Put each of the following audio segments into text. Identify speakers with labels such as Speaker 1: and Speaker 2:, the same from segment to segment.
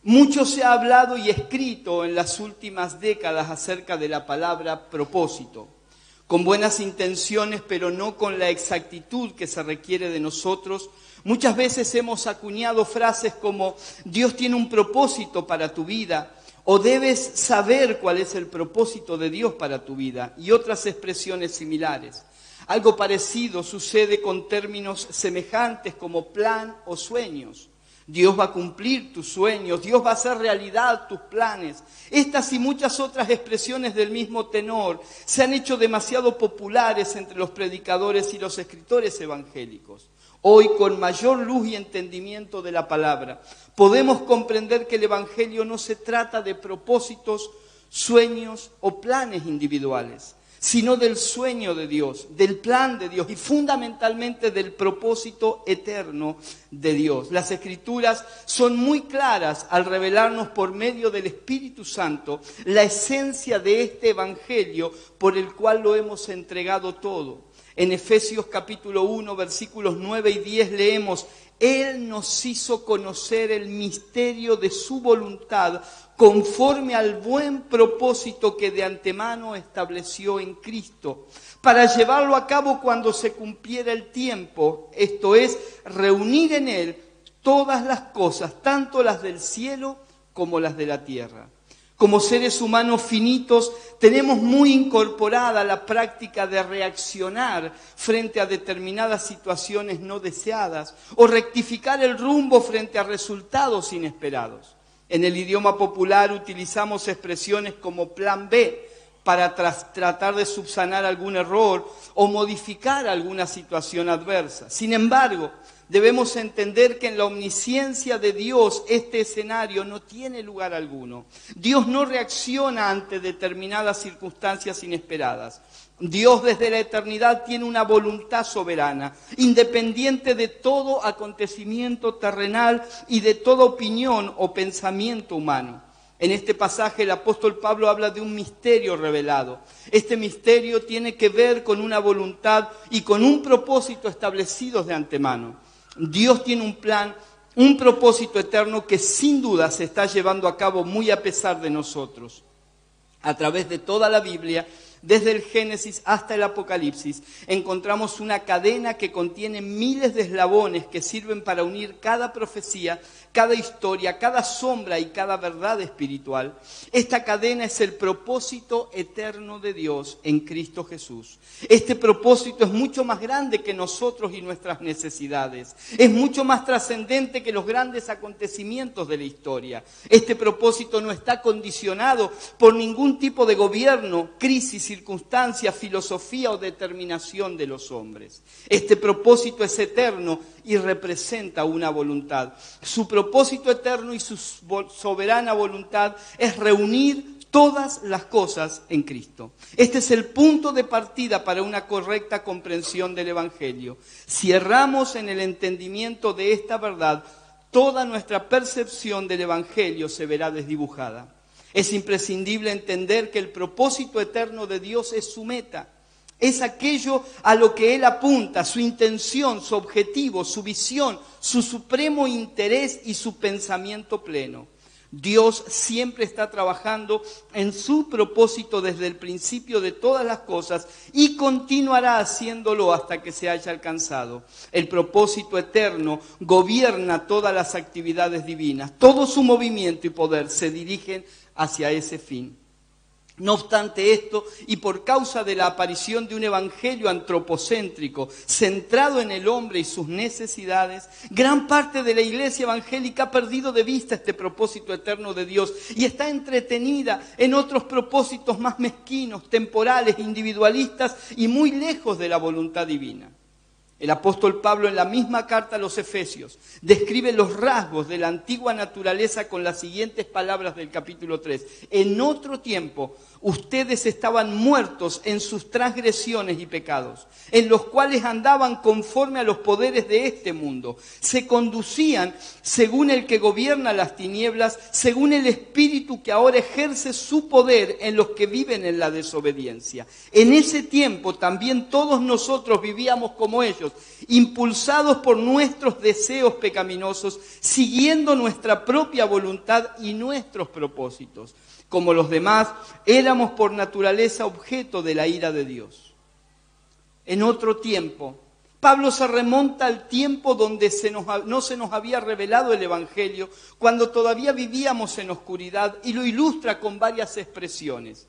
Speaker 1: Mucho se ha hablado y escrito en las últimas décadas acerca de la palabra propósito, con buenas intenciones, pero no con la exactitud que se requiere de nosotros. Muchas veces hemos acuñado frases como Dios tiene un propósito para tu vida, o debes saber cuál es el propósito de Dios para tu vida, y otras expresiones similares. Algo parecido sucede con términos semejantes como plan o sueños. Dios va a cumplir tus sueños, Dios va a hacer realidad tus planes. Estas y muchas otras expresiones del mismo tenor se han hecho demasiado populares entre los predicadores y los escritores evangélicos. Hoy, con mayor luz y entendimiento de la palabra, podemos comprender que el Evangelio no se trata de propósitos, sueños o planes individuales, sino del sueño de Dios, del plan de Dios y fundamentalmente del propósito eterno de Dios. Las Escrituras son muy claras al revelarnos por medio del Espíritu Santo la esencia de este Evangelio por el cual lo hemos entregado todo. En Efesios capítulo 1, versículos 9 y 10 leemos: Él nos hizo conocer el misterio de su voluntad conforme al buen propósito que de antemano estableció en Cristo, para llevarlo a cabo cuando se cumpliera el tiempo, esto es, reunir en Él todas las cosas, tanto las del cielo como las de la tierra. Como seres humanos finitos, tenemos muy incorporada la práctica de reaccionar frente a determinadas situaciones no deseadas o rectificar el rumbo frente a resultados inesperados. En el idioma popular utilizamos expresiones como plan B para tratar de subsanar algún error o modificar alguna situación adversa. Sin embargo, debemos entender que en la omnisciencia de Dios este escenario no tiene lugar alguno. Dios no reacciona ante determinadas circunstancias inesperadas. Dios desde la eternidad tiene una voluntad soberana, independiente de todo acontecimiento terrenal y de toda opinión o pensamiento humano. En este pasaje el apóstol Pablo habla de un misterio revelado. Este misterio tiene que ver con una voluntad y con un propósito establecidos de antemano. Dios tiene un plan, un propósito eterno que sin duda se está llevando a cabo muy a pesar de nosotros. A través de toda la Biblia, desde el Génesis hasta el Apocalipsis, encontramos una cadena que contiene miles de eslabones que sirven para unir cada profecía, cada historia, cada sombra y cada verdad espiritual. Esta cadena es el propósito eterno de Dios en Cristo Jesús. Este propósito es mucho más grande que nosotros y nuestras necesidades. Es mucho más trascendente que los grandes acontecimientos de la historia. Este propósito no está condicionado por ningún tipo de gobierno, crisis, circunstancia, filosofía o determinación de los hombres. Este propósito es eterno y representa una voluntad. Su propósito eterno y su soberana voluntad es reunir todas las cosas en Cristo. Este es el punto de partida para una correcta comprensión del Evangelio. Si erramos en el entendimiento de esta verdad, toda nuestra percepción del Evangelio se verá desdibujada. Es imprescindible entender que el propósito eterno de Dios es su meta. Es aquello a lo que Él apunta, su intención, su objetivo, su visión, su supremo interés y su pensamiento pleno. Dios siempre está trabajando en su propósito desde el principio de todas las cosas y continuará haciéndolo hasta que se haya alcanzado. El propósito eterno gobierna todas las actividades divinas. Todo su movimiento y poder se dirigen hacia ese fin. No obstante esto, y por causa de la aparición de un evangelio antropocéntrico, centrado en el hombre y sus necesidades, gran parte de la iglesia evangélica ha perdido de vista este propósito eterno de Dios y está entretenida en otros propósitos más mezquinos, temporales, individualistas y muy lejos de la voluntad divina. El apóstol Pablo en la misma carta a los Efesios describe los rasgos de la antigua naturaleza con las siguientes palabras del capítulo 3. En otro tiempo ustedes estaban muertos en sus transgresiones y pecados, en los cuales andaban conforme a los poderes de este mundo. Se conducían según el que gobierna las tinieblas, según el espíritu que ahora ejerce su poder en los que viven en la desobediencia. En ese tiempo también todos nosotros vivíamos como ellos, impulsados por nuestros deseos pecaminosos, siguiendo nuestra propia voluntad y nuestros propósitos. Como los demás, éramos por naturaleza objeto de la ira de Dios. En otro tiempo, Pablo se remonta al tiempo donde no se nos había revelado el Evangelio, cuando todavía vivíamos en oscuridad, y lo ilustra con varias expresiones.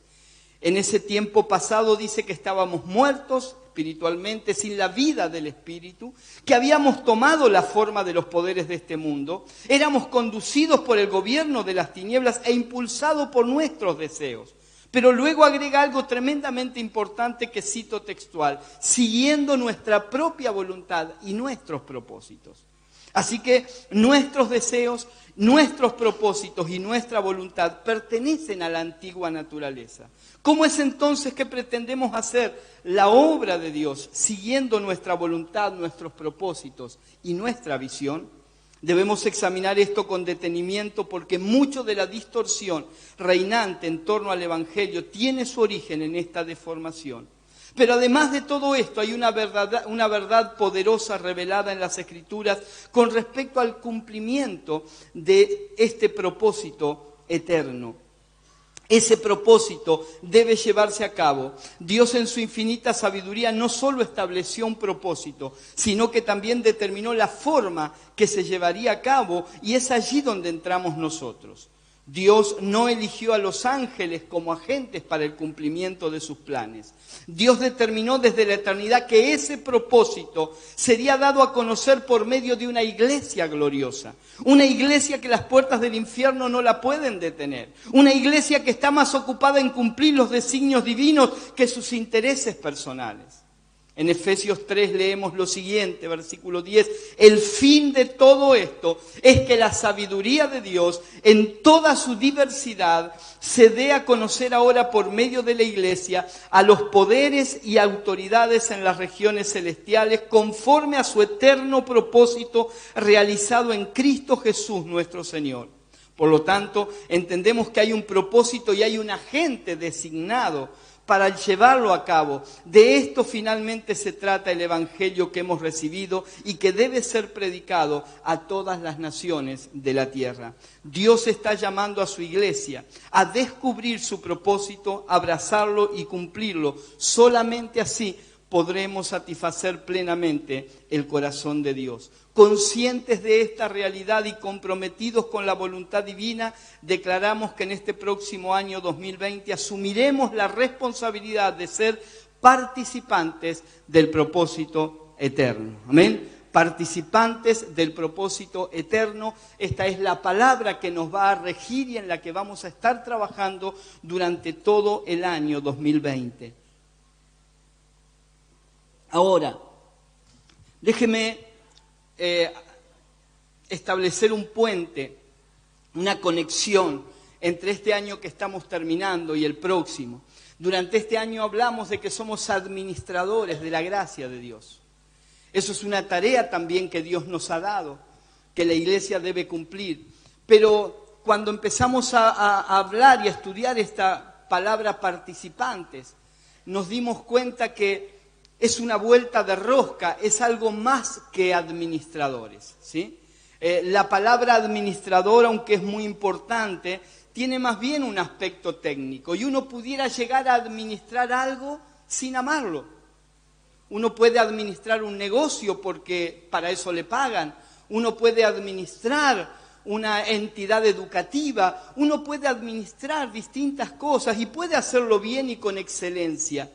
Speaker 1: En ese tiempo pasado dice que estábamos muertos espiritualmente, sin la vida del Espíritu, que habíamos tomado la forma de los poderes de este mundo, éramos conducidos por el gobierno de las tinieblas e impulsados por nuestros deseos. Pero luego agrega algo tremendamente importante que cito textual, siguiendo nuestra propia voluntad y nuestros propósitos. Así que nuestros deseos, nuestros propósitos y nuestra voluntad pertenecen a la antigua naturaleza. ¿Cómo es entonces que pretendemos hacer la obra de Dios siguiendo nuestra voluntad, nuestros propósitos y nuestra visión? Debemos examinar esto con detenimiento porque mucho de la distorsión reinante en torno al Evangelio tiene su origen en esta deformación. Pero además de todo esto hay una verdad poderosa revelada en las Escrituras con respecto al cumplimiento de este propósito eterno. Ese propósito debe llevarse a cabo. Dios en su infinita sabiduría no solo estableció un propósito, sino que también determinó la forma que se llevaría a cabo, y es allí donde entramos nosotros. Dios no eligió a los ángeles como agentes para el cumplimiento de sus planes. Dios determinó desde la eternidad que ese propósito sería dado a conocer por medio de una iglesia gloriosa. Una iglesia que las puertas del infierno no la pueden detener. Una iglesia que está más ocupada en cumplir los designios divinos que sus intereses personales. En Efesios 3 leemos lo siguiente, versículo 10. El fin de todo esto es que la sabiduría de Dios en toda su diversidad se dé a conocer ahora por medio de la iglesia a los poderes y autoridades en las regiones celestiales conforme a su eterno propósito realizado en Cristo Jesús nuestro Señor. Por lo tanto, entendemos que hay un propósito y hay un agente designado para llevarlo a cabo. De esto finalmente se trata el Evangelio que hemos recibido y que debe ser predicado a todas las naciones de la tierra. Dios está llamando a su iglesia a descubrir su propósito, abrazarlo y cumplirlo. Solamente así podremos satisfacer plenamente el corazón de Dios. Conscientes de esta realidad y comprometidos con la voluntad divina, declaramos que en este próximo año 2020 asumiremos la responsabilidad de ser participantes del propósito eterno. Amén. Participantes del propósito eterno. Esta es la palabra que nos va a regir y en la que vamos a estar trabajando durante todo el año 2020. Ahora, déjeme establecer un puente, una conexión entre este año que estamos terminando y el próximo. Durante este año hablamos de que somos administradores de la gracia de Dios. Eso es una tarea también que Dios nos ha dado, que la iglesia debe cumplir. Pero cuando empezamos a hablar y a estudiar esta palabra participantes, nos dimos cuenta que es una vuelta de rosca, es algo más que administradores, ¿sí? La palabra administrador, aunque es muy importante, tiene más bien un aspecto técnico y uno pudiera llegar a administrar algo sin amarlo. Uno puede administrar un negocio porque para eso le pagan, uno puede administrar una entidad educativa, uno puede administrar distintas cosas y puede hacerlo bien y con excelencia.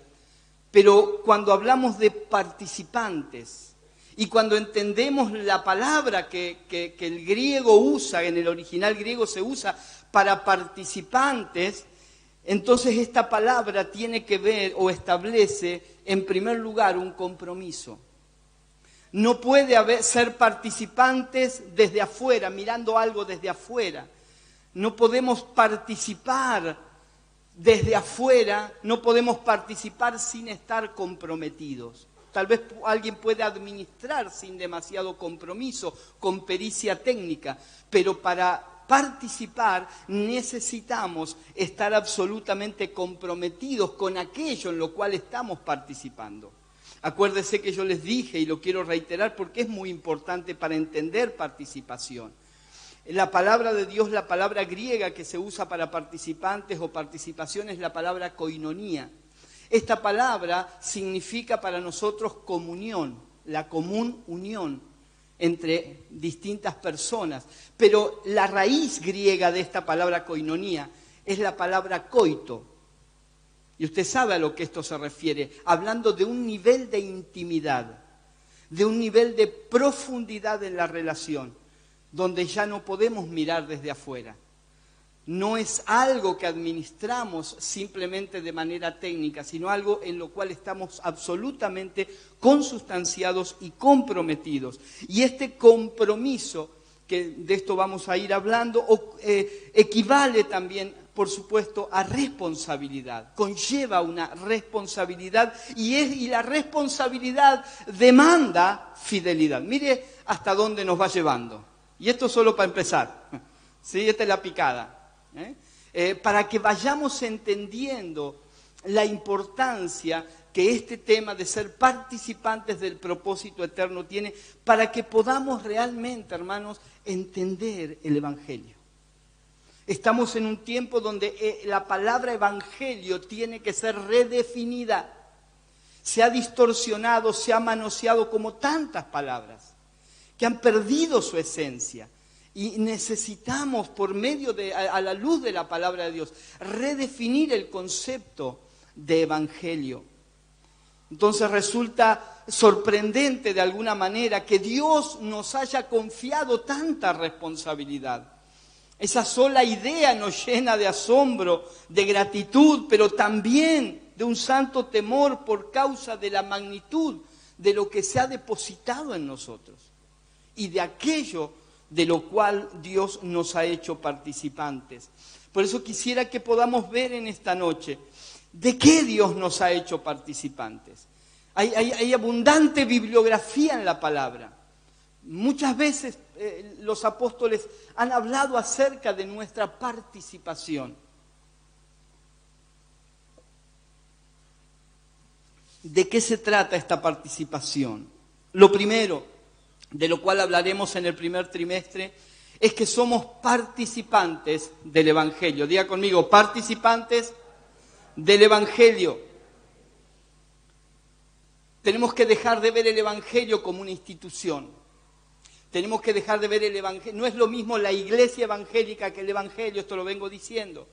Speaker 1: Pero cuando hablamos de participantes y cuando entendemos la palabra que el griego usa, en el original griego se usa para participantes, entonces esta palabra tiene que ver o establece en primer lugar un compromiso. No puede ser participantes desde afuera, mirando algo desde afuera. No podemos participar desde afuera, no podemos participar sin estar comprometidos. Tal vez alguien puede administrar sin demasiado compromiso, con pericia técnica, pero para participar necesitamos estar absolutamente comprometidos con aquello en lo cual estamos participando. Acuérdese que yo les dije, y lo quiero reiterar porque es muy importante para entender participación. La palabra de Dios, la palabra griega que se usa para participantes o participación es la palabra koinonía. Esta palabra significa para nosotros comunión, la común unión entre distintas personas. Pero la raíz griega de esta palabra koinonía es la palabra koito. Y usted sabe a lo que esto se refiere, hablando de un nivel de intimidad, de un nivel de profundidad en la relación, donde ya no podemos mirar desde afuera. No es algo que administramos simplemente de manera técnica, sino algo en lo cual estamos absolutamente consustanciados y comprometidos. Y este compromiso, que de esto vamos a ir hablando, equivale también, por supuesto, a responsabilidad. Conlleva una responsabilidad y la responsabilidad demanda fidelidad. Mire hasta dónde nos va llevando. Y esto solo para empezar. ¿Sí? Esta es la picada. Para que vayamos entendiendo la importancia que este tema de ser participantes del propósito eterno tiene, para que podamos realmente, hermanos, entender el Evangelio. Estamos en un tiempo donde la palabra evangelio tiene que ser redefinida. Se ha distorsionado, se ha manoseado como tantas palabras que han perdido su esencia. Y necesitamos, por medio a la luz de la palabra de Dios, redefinir el concepto de evangelio. Entonces resulta sorprendente de alguna manera que Dios nos haya confiado tanta responsabilidad. Esa sola idea nos llena de asombro, de gratitud, pero también de un santo temor por causa de la magnitud de lo que se ha depositado en nosotros y de aquello de lo cual Dios nos ha hecho participantes. Por eso quisiera que podamos ver en esta noche de qué Dios nos ha hecho participantes. Hay abundante bibliografía en la palabra. Muchas veces los apóstoles han hablado acerca de nuestra participación. ¿De qué se trata esta participación? Lo primero, de lo cual hablaremos en el primer trimestre, es que somos participantes del Evangelio. Diga conmigo, participantes del Evangelio. Tenemos que dejar de ver el Evangelio como una institución. Tenemos que dejar de ver el Evangelio. No es lo mismo la iglesia evangélica que el Evangelio, esto lo vengo diciendo.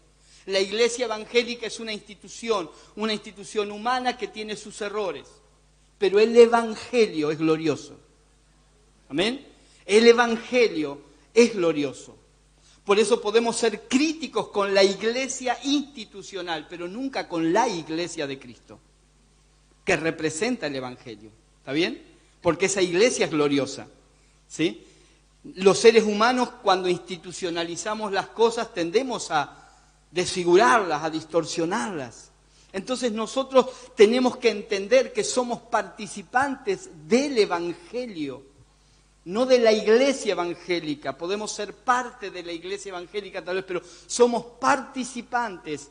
Speaker 1: La iglesia evangélica es una institución humana que tiene sus errores. Pero el Evangelio es glorioso. ¿Amén? El Evangelio es glorioso. Por eso podemos ser críticos con la iglesia institucional, pero nunca con la iglesia de Cristo, que representa el Evangelio. ¿Está bien? Porque esa iglesia es gloriosa. ¿Sí? Los seres humanos, cuando institucionalizamos las cosas, tendemos a desfigurarlas, a distorsionarlas. Entonces nosotros tenemos que entender que somos participantes del Evangelio, no de la iglesia evangélica. Podemos ser parte de la iglesia evangélica tal vez, pero somos participantes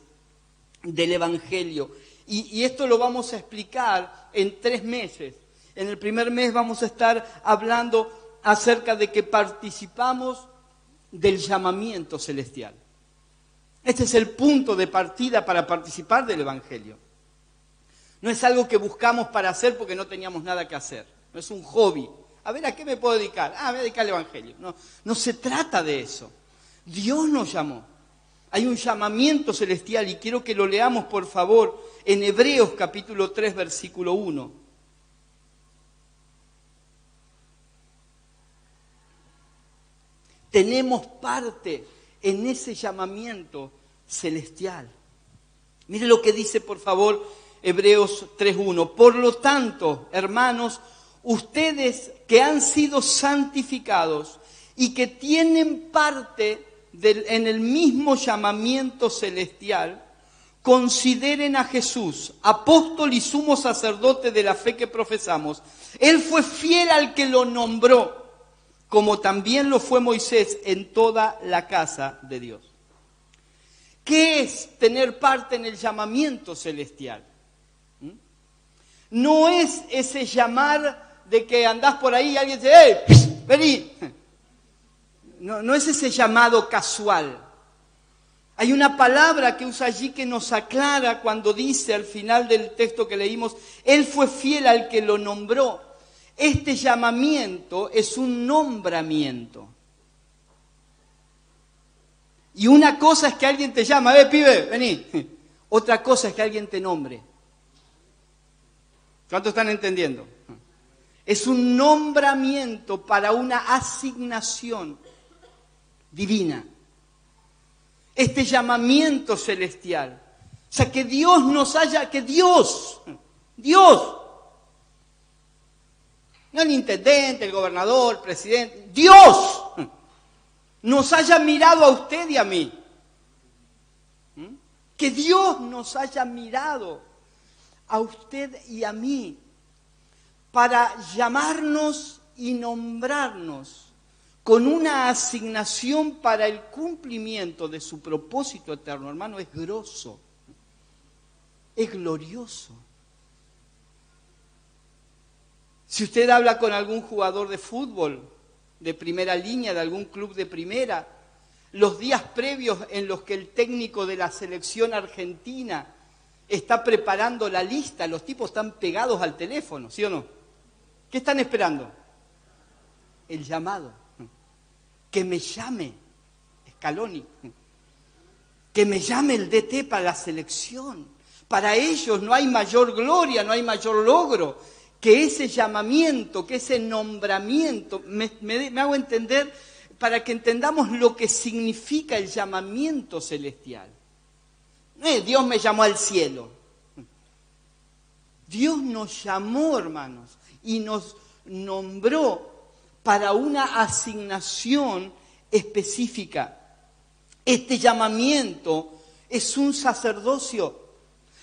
Speaker 1: del Evangelio. Y esto lo vamos a explicar en 3 meses. En el primer mes vamos a estar hablando acerca de que participamos del llamamiento celestial. Este es el punto de partida para participar del Evangelio. No es algo que buscamos para hacer porque no teníamos nada que hacer. No es un hobby. A ver, ¿a qué me puedo dedicar? Me voy a dedicar al Evangelio. No se trata de eso. Dios nos llamó. Hay un llamamiento celestial y quiero que lo leamos, por favor, en Hebreos capítulo 3, versículo 1. Tenemos parte en ese llamamiento celestial. Mire lo que dice, por favor, Hebreos 3:1. Por lo tanto, hermanos, ustedes que han sido santificados y que tienen parte en el mismo llamamiento celestial, consideren a Jesús, apóstol y sumo sacerdote de la fe que profesamos. Él fue fiel al que lo nombró, como también lo fue Moisés en toda la casa de Dios. ¿Qué es tener parte en el llamamiento celestial? No es ese llamar de que andás por ahí y alguien dice, ¡hey, vení! No es ese llamado casual. Hay una palabra que usa allí que nos aclara cuando dice al final del texto que leímos, Él fue fiel al que lo nombró. Este llamamiento es un nombramiento. Y una cosa es que alguien te llama, pibe, vení. Otra cosa es que alguien te nombre. ¿Cuántos están entendiendo? Es un nombramiento para una asignación divina. Este llamamiento celestial. O sea, que Dios nos haya, que Dios, no el intendente, el gobernador, el presidente, Dios nos haya mirado a usted y a mí. Que Dios nos haya mirado a usted y a mí para llamarnos y nombrarnos con una asignación para el cumplimiento de su propósito eterno, hermano, es grosso, es glorioso. Si usted habla con algún jugador de fútbol, de primera línea, de algún club de primera, los días previos en los que el técnico de la selección argentina está preparando la lista, los tipos están pegados al teléfono, ¿sí o no? ¿Qué están esperando? El llamado. Que me llame Scaloni, que me llame el DT para la selección. Para ellos no hay mayor gloria, no hay mayor logro que ese llamamiento, que ese nombramiento. Me hago entender para que entendamos lo que significa el llamamiento celestial. Dios me llamó al cielo. Dios nos llamó, hermanos, y nos nombró para una asignación específica. Este llamamiento es un sacerdocio.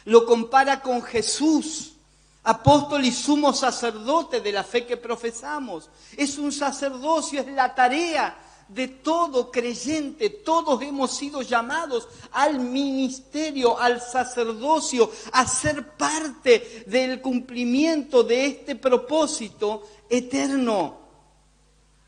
Speaker 1: Lo compara con Jesús, apóstol y sumo sacerdote de la fe que profesamos. Es un sacerdocio, es la tarea de todo creyente. Todos hemos sido llamados al ministerio, al sacerdocio, a ser parte del cumplimiento de este propósito eterno.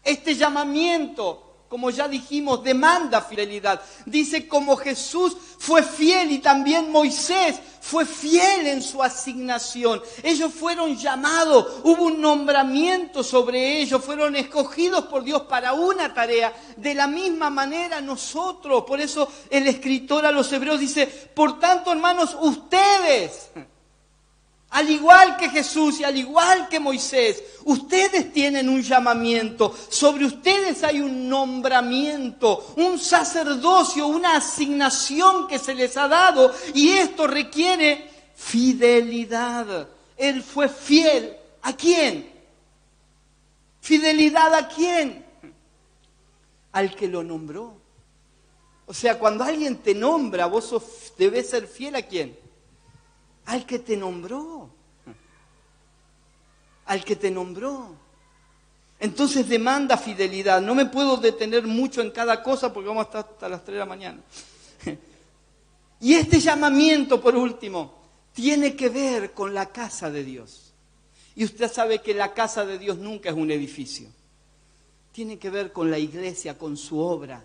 Speaker 1: Este llamamiento, como ya dijimos, demanda fidelidad. Dice, como Jesús fue fiel y también Moisés fue fiel en su asignación. Ellos fueron llamados, hubo un nombramiento sobre ellos, fueron escogidos por Dios para una tarea. De la misma manera nosotros, por eso el escritor a los hebreos dice, por tanto, hermanos, ustedes, al igual que Jesús y al igual que Moisés, ustedes tienen un llamamiento, sobre ustedes hay un nombramiento, un sacerdocio, una asignación que se les ha dado y esto requiere fidelidad. Él fue fiel. ¿A quién? ¿Fidelidad a quién? Al que lo nombró. O sea, cuando alguien te nombra, vos debes ser fiel ¿a quién? Al que te nombró. Al que te nombró. Entonces demanda fidelidad. No me puedo detener mucho en cada cosa porque vamos a estar hasta las 3 de la mañana. Y este llamamiento, por último, tiene que ver con la casa de Dios. Y usted sabe que la casa de Dios nunca es un edificio. Tiene que ver con la iglesia, con su obra.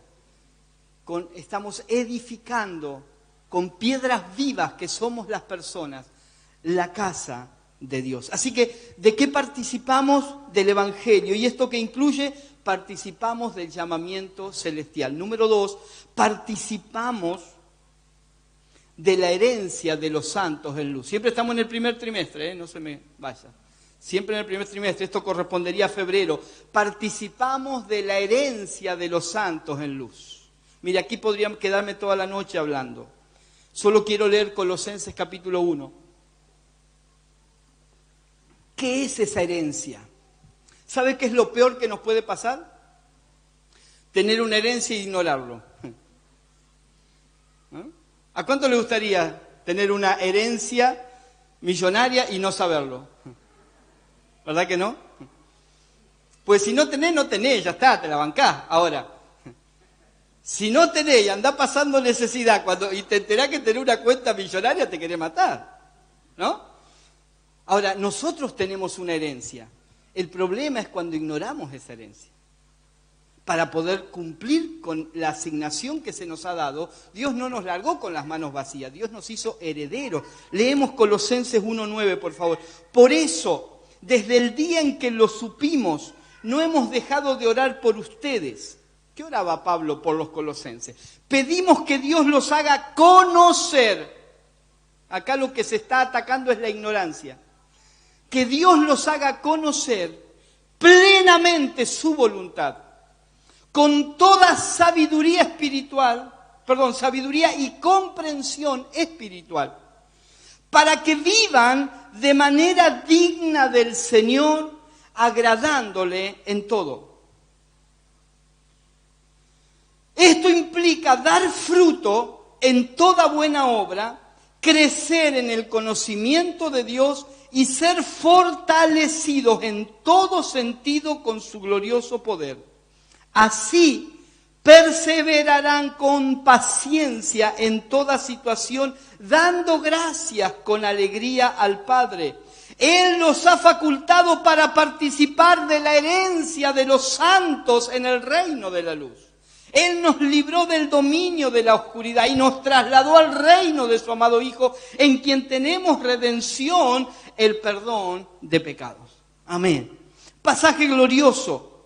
Speaker 1: Estamos edificando con piedras vivas que somos las personas, la casa de Dios. Así que, ¿de qué participamos? Del Evangelio. ¿Y esto qué incluye? Participamos del llamamiento celestial. Número 2, participamos de la herencia de los santos en luz. Siempre estamos en el primer trimestre, no se me vaya. Siempre en el primer trimestre, esto correspondería a febrero. Participamos de la herencia de los santos en luz. Mire, aquí podría quedarme toda la noche hablando. Solo quiero leer Colosenses capítulo 1. ¿Qué es esa herencia? ¿Sabe qué es lo peor que nos puede pasar? Tener una herencia e ignorarlo. ¿A cuánto le gustaría tener una herencia millonaria y no saberlo? ¿Verdad que no? Pues si no tenés, ya está, te la bancás. Ahora, si no tenés y andás pasando necesidad y te enterás que tenés una cuenta millonaria, te querés matar, ¿no? Ahora, nosotros tenemos una herencia. El problema es cuando ignoramos esa herencia. Para poder cumplir con la asignación que se nos ha dado, Dios no nos largó con las manos vacías, Dios nos hizo herederos. Leemos Colosenses 1:9, por favor. Por eso, desde el día en que lo supimos, no hemos dejado de orar por ustedes. ¿Qué oraba Pablo por los colosenses? Pedimos que Dios los haga conocer. Acá lo que se está atacando es la ignorancia. Que Dios los haga conocer plenamente su voluntad, con toda sabiduría espiritual, sabiduría y comprensión espiritual, para que vivan de manera digna del Señor, agradándole en todo. Esto implica dar fruto en toda buena obra, crecer en el conocimiento de Dios y ser fortalecidos en todo sentido con su glorioso poder. Así perseverarán con paciencia en toda situación, dando gracias con alegría al Padre. Él los ha facultado para participar de la herencia de los santos en el reino de la luz. Él nos libró del dominio de la oscuridad y nos trasladó al reino de su amado Hijo, en quien tenemos redención, el perdón de pecados. Amén. Pasaje glorioso.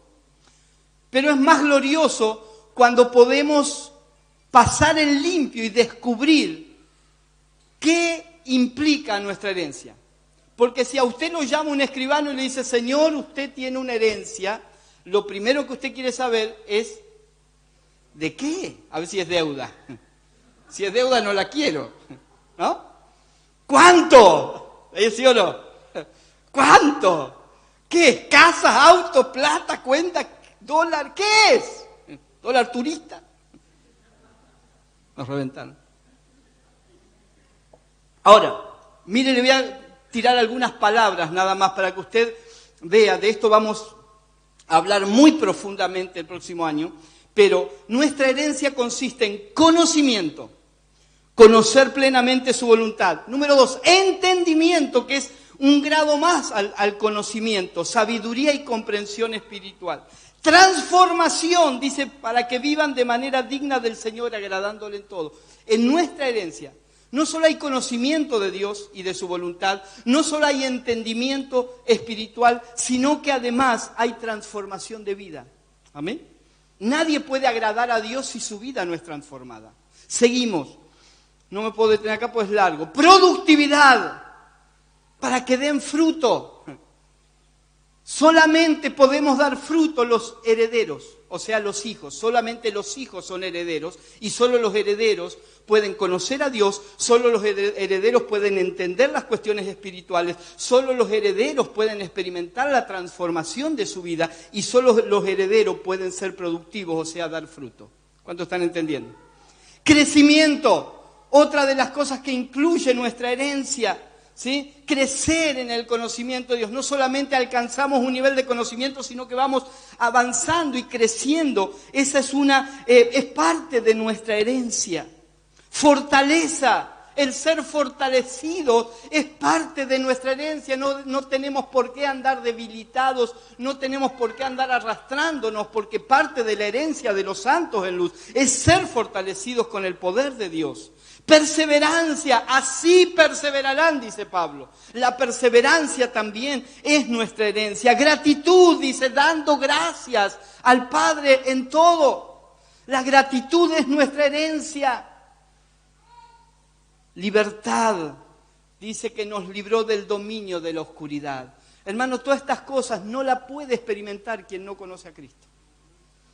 Speaker 1: Pero es más glorioso cuando podemos pasar en limpio y descubrir qué implica nuestra herencia. Porque si a usted lo llama un escribano y le dice, Señor, usted tiene una herencia, lo primero que usted quiere saber es, ¿de qué? A ver si es deuda. Si es deuda no la quiero, ¿no? ¿Cuánto? ¿Sí o no? ¿Cuánto? ¿Qué es? ¿Casas, autos, plata, cuenta, dólar? ¿Qué es? ¿Dólar turista? Nos reventaron. Ahora, mire, le voy a tirar algunas palabras nada más para que usted vea. De esto vamos a hablar muy profundamente el próximo año. Pero nuestra herencia consiste en conocimiento, conocer plenamente su voluntad. Número 2, entendimiento, que es un grado más al conocimiento, sabiduría y comprensión espiritual. Transformación, dice, para que vivan de manera digna del Señor, agradándole en todo. En nuestra herencia no solo hay conocimiento de Dios y de su voluntad, no solo hay entendimiento espiritual, sino que además hay transformación de vida. Amén. Nadie puede agradar a Dios si su vida no es transformada. Seguimos. No me puedo detener acá, pues es largo. Productividad, para que den fruto. Solamente podemos dar fruto los herederos, o sea, los hijos. Solamente los hijos son herederos y solo los herederos pueden conocer a Dios, solo los herederos pueden entender las cuestiones espirituales, solo los herederos pueden experimentar la transformación de su vida y solo los herederos pueden ser productivos, o sea, dar fruto. ¿Cuántos están entendiendo? Crecimiento, otra de las cosas que incluye nuestra herencia. ¿Sí? Crecer en el conocimiento de Dios. No solamente alcanzamos un nivel de conocimiento, sino que vamos avanzando y creciendo. Esa es parte de nuestra herencia. Fortaleza, el ser fortalecido es parte de nuestra herencia. No tenemos por qué andar debilitados, no tenemos por qué andar arrastrándonos, porque parte de la herencia de los santos en luz es ser fortalecidos con el poder de Dios. Perseverancia, así perseverarán, dice Pablo. La perseverancia también es nuestra herencia. Gratitud, dice, dando gracias al Padre en todo. La gratitud es nuestra herencia. Libertad, dice que nos libró del dominio de la oscuridad. Hermano, todas estas cosas no las puede experimentar quien no conoce a Cristo.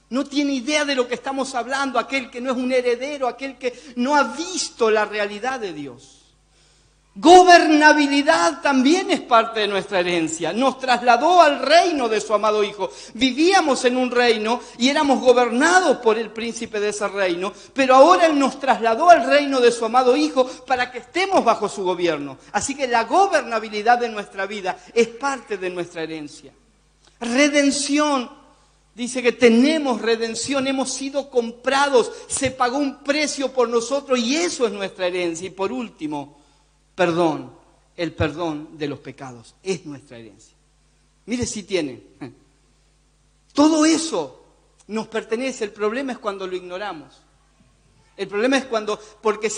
Speaker 1: No tiene idea de lo que estamos hablando, aquel que no es un heredero, aquel que no ha visto la realidad de Dios. Gobernabilidad también es parte de nuestra herencia. Nos trasladó al reino de su amado Hijo. Vivíamos en un reino y éramos gobernados por el príncipe de ese reino, pero ahora Él nos trasladó al reino de su amado Hijo para que estemos bajo su gobierno. Así que la gobernabilidad de nuestra vida es parte de nuestra herencia. Redención. Dice que tenemos redención, hemos sido comprados, se pagó un precio por nosotros y eso es nuestra herencia. Y por último, perdón. el perdón de los pecados. Es nuestra herencia. Mire si tiene. Todo eso nos pertenece. El problema es cuando lo ignoramos. El problema es cuando, porque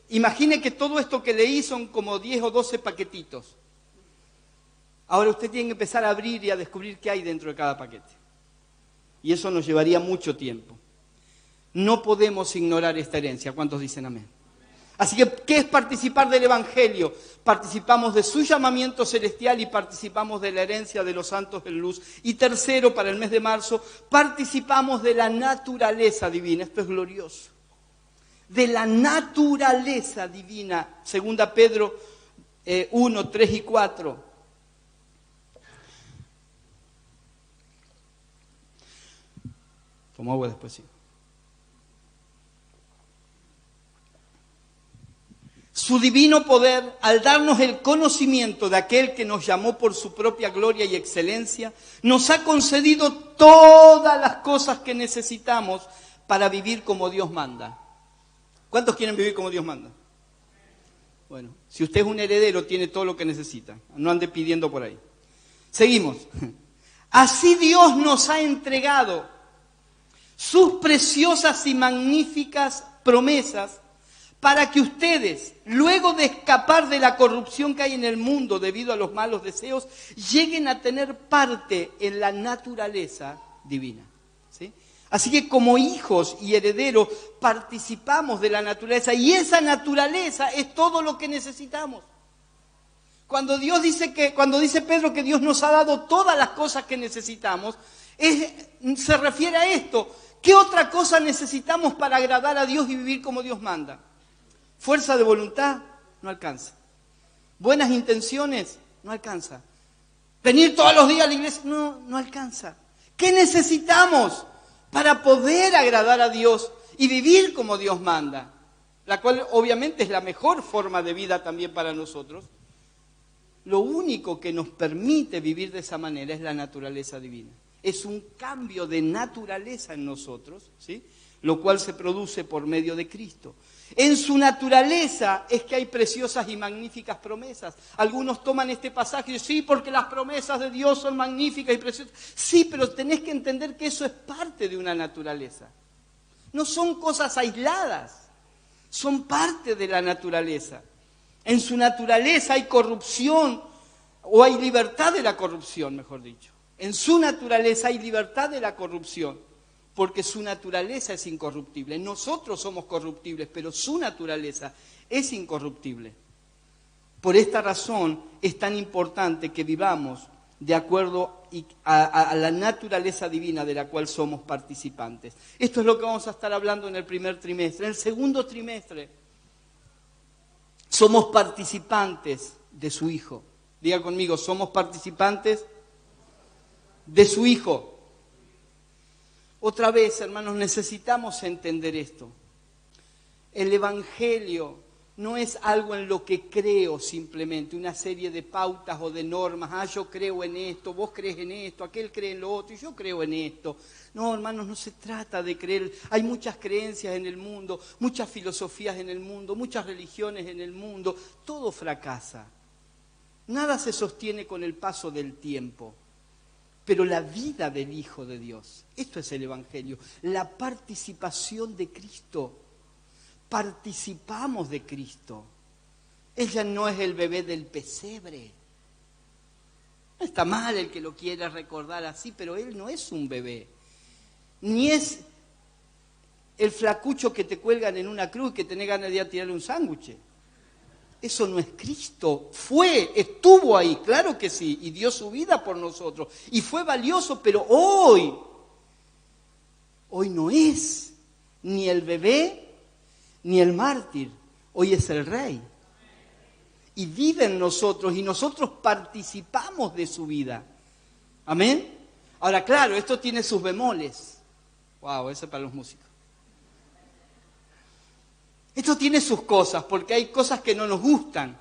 Speaker 1: imagine que todo esto que leí son como 10 o 12 paquetitos. Ahora usted tiene que empezar a abrir y a descubrir qué hay dentro de cada paquete. Y eso nos llevaría mucho tiempo. No podemos ignorar esta herencia. ¿Cuántos dicen amén? Así que, ¿qué es participar del Evangelio? Participamos de su llamamiento celestial y participamos de la herencia de los santos en luz. Y tercero, para el mes de marzo, participamos de la naturaleza divina. Esto es glorioso. De la naturaleza divina. Segunda Pedro 1, 3 y 4. Tomo agua después, sí. Su divino poder, al darnos el conocimiento de aquel que nos llamó por su propia gloria y excelencia, nos ha concedido todas las cosas que necesitamos para vivir como Dios manda. ¿Cuántos quieren vivir como Dios manda? Bueno, si usted es un heredero, tiene todo lo que necesita. No ande pidiendo por ahí. Seguimos. Así Dios nos ha entregado sus preciosas y magníficas promesas para que ustedes, luego de escapar de la corrupción que hay en el mundo debido a los malos deseos, lleguen a tener parte en la naturaleza divina. ¿Sí? Así que como hijos y herederos participamos de la naturaleza y esa naturaleza es todo lo que necesitamos. Cuando dice Pedro que Dios nos ha dado todas las cosas que necesitamos, se refiere a esto. ¿Qué otra cosa necesitamos para agradar a Dios y vivir como Dios manda? Fuerza de voluntad, no alcanza. Buenas intenciones, no alcanza. Venir todos los días a la iglesia, no alcanza. ¿Qué necesitamos para poder agradar a Dios y vivir como Dios manda? La cual obviamente es la mejor forma de vida también para nosotros. Lo único que nos permite vivir de esa manera es la naturaleza divina. Es un cambio de naturaleza en nosotros, ¿sí? Lo cual se produce por medio de Cristo. En su naturaleza es que hay preciosas y magníficas promesas. Algunos toman este pasaje y dicen, sí, porque las promesas de Dios son magníficas y preciosas. Sí, pero tenés que entender que eso es parte de una naturaleza. No son cosas aisladas, son parte de la naturaleza. En su naturaleza hay corrupción, o hay libertad de la corrupción, mejor dicho. En su naturaleza hay libertad de la corrupción, porque su naturaleza es incorruptible. Nosotros somos corruptibles, pero su naturaleza es incorruptible. Por esta razón es tan importante que vivamos de acuerdo a la naturaleza divina de la cual somos participantes. Esto es lo que vamos a estar hablando en el primer trimestre. En el segundo trimestre somos participantes de su Hijo. Diga conmigo, somos participantes de su Hijo. Otra vez, hermanos, necesitamos entender esto. El Evangelio no es algo en lo que creo simplemente, una serie de pautas o de normas. Yo creo en esto, vos crees en esto, aquel cree en lo otro y yo creo en esto. No, hermanos, no se trata de creer. Hay muchas creencias en el mundo, muchas filosofías en el mundo, muchas religiones en el mundo. Todo fracasa. Nada se sostiene con el paso del tiempo. Pero la vida del Hijo de Dios, esto es el Evangelio, la participación de Cristo. Participamos de Cristo. Ella no es el bebé del pesebre. No está mal el que lo quiera recordar así, pero Él no es un bebé. Ni es el flacucho que te cuelgan en una cruz y que tenés ganas de ir a tirarle un sándwich. Eso no es Cristo. Estuvo ahí, claro que sí, y dio su vida por nosotros. Y fue valioso, pero hoy no es ni el bebé ni el mártir. Hoy es el Rey. Y vive en nosotros, y nosotros participamos de su vida. ¿Amén? Ahora, claro, esto tiene sus bemoles. Wow, eso es para los músicos. Esto tiene sus cosas, porque hay cosas que no nos gustan.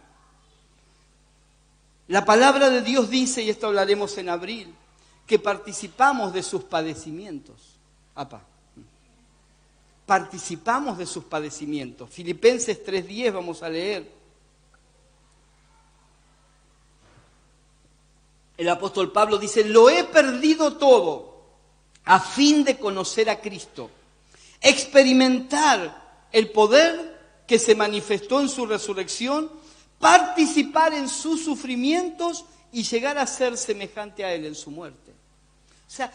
Speaker 1: La palabra de Dios dice, y esto hablaremos en abril, que participamos de sus padecimientos. Participamos de sus padecimientos. Filipenses 3:10 vamos a leer. el apóstol Pablo dice, lo he perdido todo a fin de conocer a Cristo, experimentar el poder que se manifestó en su resurrección, participar en sus sufrimientos y llegar a ser semejante a Él en su muerte. O sea,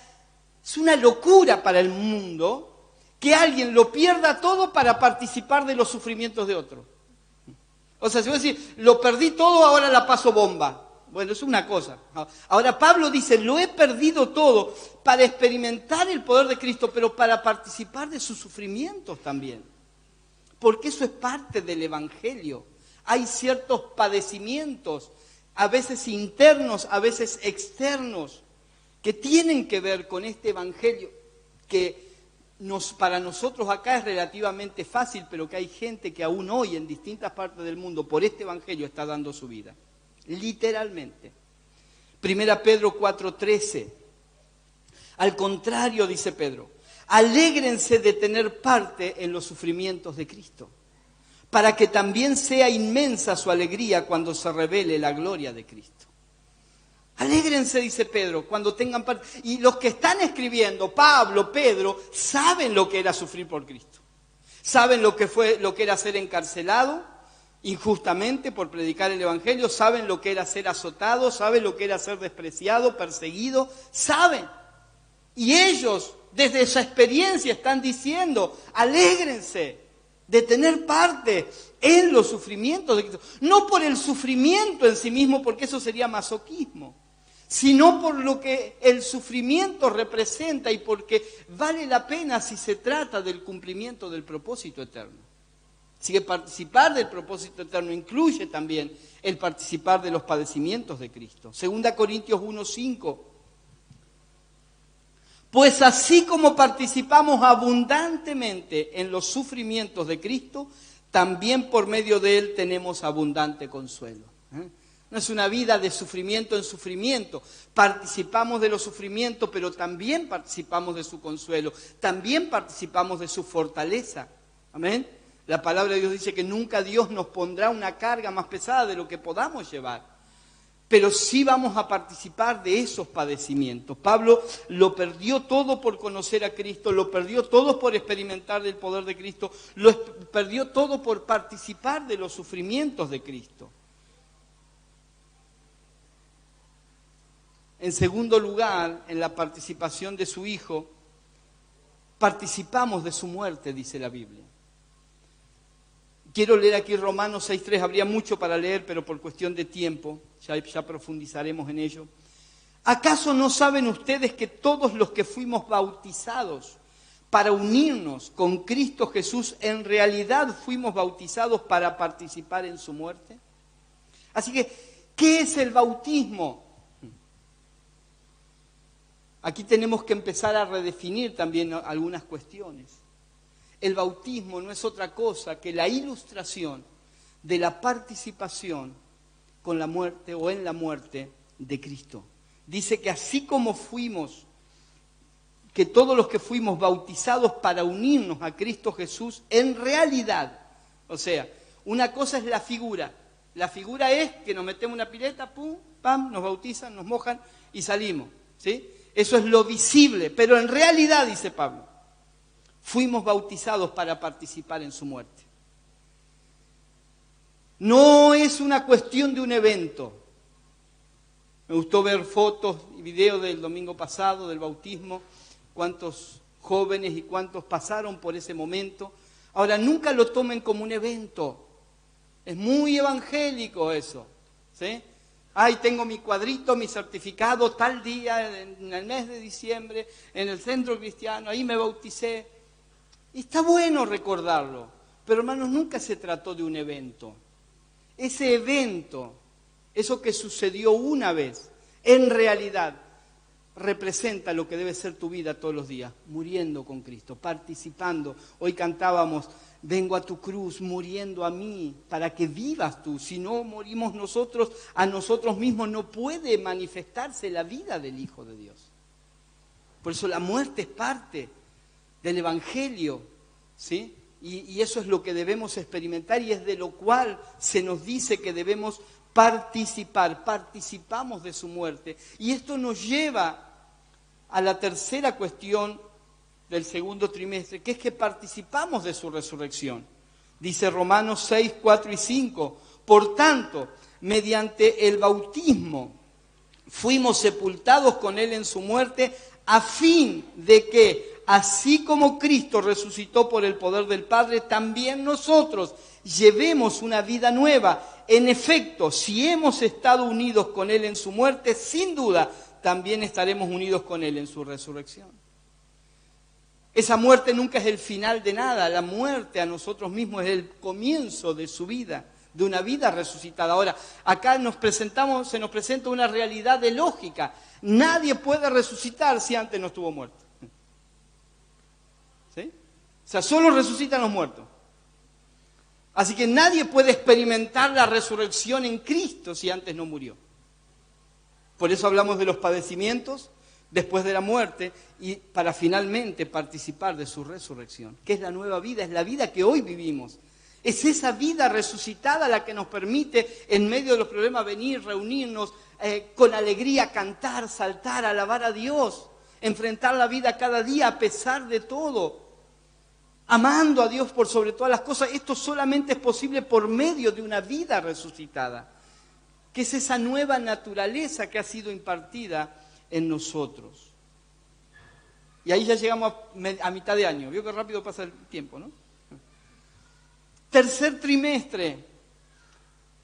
Speaker 1: es una locura para el mundo que alguien lo pierda todo para participar de los sufrimientos de otro. O sea, si vos decís, lo perdí todo, ahora la paso bomba. Bueno, es una cosa. Ahora Pablo dice, lo he perdido todo para experimentar el poder de Cristo, pero para participar de sus sufrimientos también. Porque eso es parte del Evangelio. Hay ciertos padecimientos, a veces internos, a veces externos, que tienen que ver con este Evangelio, que para nosotros acá es relativamente fácil, pero que hay gente que aún hoy en distintas partes del mundo por este Evangelio está dando su vida. Literalmente. 1 Pedro 4:13. Al contrario, dice Pedro, alégrense de tener parte en los sufrimientos de Cristo, para que también sea inmensa su alegría cuando se revele la gloria de Cristo. Alégrense, dice Pedro, cuando tengan parte. Y los que están escribiendo, Pablo, Pedro, saben lo que era sufrir por Cristo. Saben lo que era ser encarcelado injustamente por predicar el Evangelio, saben lo que era ser azotado, saben lo que era ser despreciado, perseguido, saben. Y ellos, desde esa experiencia, están diciendo, alégrense de tener parte en los sufrimientos de Cristo. No por el sufrimiento en sí mismo, porque eso sería masoquismo, sino por lo que el sufrimiento representa y porque vale la pena si se trata del cumplimiento del propósito eterno. Así que participar del propósito eterno incluye también el participar de los padecimientos de Cristo. 2 Corintios 1:5. Pues así como participamos abundantemente en los sufrimientos de Cristo, también por medio de Él tenemos abundante consuelo. No es una vida de sufrimiento en sufrimiento. Participamos de los sufrimientos, pero también participamos de su consuelo. También participamos de su fortaleza. Amén. La palabra de Dios dice que nunca Dios nos pondrá una carga más pesada de lo que podamos llevar. Pero sí vamos a participar de esos padecimientos. Pablo lo perdió todo por conocer a Cristo, lo perdió todo por experimentar el poder de Cristo, lo perdió todo por participar de los sufrimientos de Cristo. En segundo lugar, en la participación de su Hijo, participamos de su muerte, dice la Biblia. Quiero leer aquí Romanos 6:3, habría mucho para leer, pero por cuestión de tiempo, ya profundizaremos en ello. ¿Acaso no saben ustedes que todos los que fuimos bautizados para unirnos con Cristo Jesús, en realidad fuimos bautizados para participar en su muerte? Así que, ¿qué es el bautismo? Aquí tenemos que empezar a redefinir también algunas cuestiones. El bautismo no es otra cosa que la ilustración de la participación con la muerte o en la muerte de Cristo. Dice que así como fuimos, que todos los que fuimos bautizados para unirnos a Cristo Jesús, en realidad, o sea, una cosa es la figura. La figura es que nos metemos en una pileta, pum, pam, nos bautizan, nos mojan y salimos, ¿sí? Eso es lo visible, pero en realidad, dice Pablo, fuimos bautizados para participar en su muerte. No es una cuestión de un evento. Me gustó ver fotos y videos del domingo pasado, del bautismo, cuántos jóvenes y cuántos pasaron por ese momento. Ahora, nunca lo tomen como un evento. Es muy evangélico eso, ¿sí? Ay, tengo mi cuadrito, mi certificado, tal día, en el mes de diciembre, en el centro cristiano, ahí me bauticé. Y está bueno recordarlo, pero hermanos, nunca se trató de un evento. Ese evento, eso que sucedió una vez, en realidad representa lo que debe ser tu vida todos los días, muriendo con Cristo, participando. Hoy cantábamos, vengo a tu cruz, muriendo a mí, para que vivas tú. Si no morimos nosotros, a nosotros mismos no puede manifestarse la vida del Hijo de Dios. Por eso la muerte es parte del Evangelio, ¿sí? Y eso es lo que debemos experimentar y es de lo cual se nos dice que debemos participamos de su muerte. Y esto nos lleva a la tercera cuestión del segundo trimestre, que es que participamos de su resurrección. Dice Romanos 6, 4 y 5, por tanto, mediante el bautismo fuimos sepultados con Él en su muerte, a fin de que, así como Cristo resucitó por el poder del Padre, también nosotros llevemos una vida nueva. En efecto, si hemos estado unidos con Él en su muerte, sin duda, también estaremos unidos con Él en su resurrección. Esa muerte nunca es el final de nada, la muerte a nosotros mismos es el comienzo de su vida, de una vida resucitada. Ahora, acá se nos presenta una realidad de lógica. Nadie puede resucitar si antes no estuvo muerto. ¿Sí? O sea, solo resucitan los muertos. Así que nadie puede experimentar la resurrección en Cristo si antes no murió. Por eso hablamos de los padecimientos después de la muerte y para finalmente participar de su resurrección, que es la nueva vida, es la vida que hoy vivimos. Es esa vida resucitada la que nos permite, en medio de los problemas, venir, reunirnos, con alegría, cantar, saltar, alabar a Dios, enfrentar la vida cada día a pesar de todo, amando a Dios por sobre todas las cosas. Esto solamente es posible por medio de una vida resucitada, que es esa nueva naturaleza que ha sido impartida en nosotros. Y ahí ya llegamos a mitad de año. Vio que rápido pasa el tiempo, ¿no? Tercer trimestre,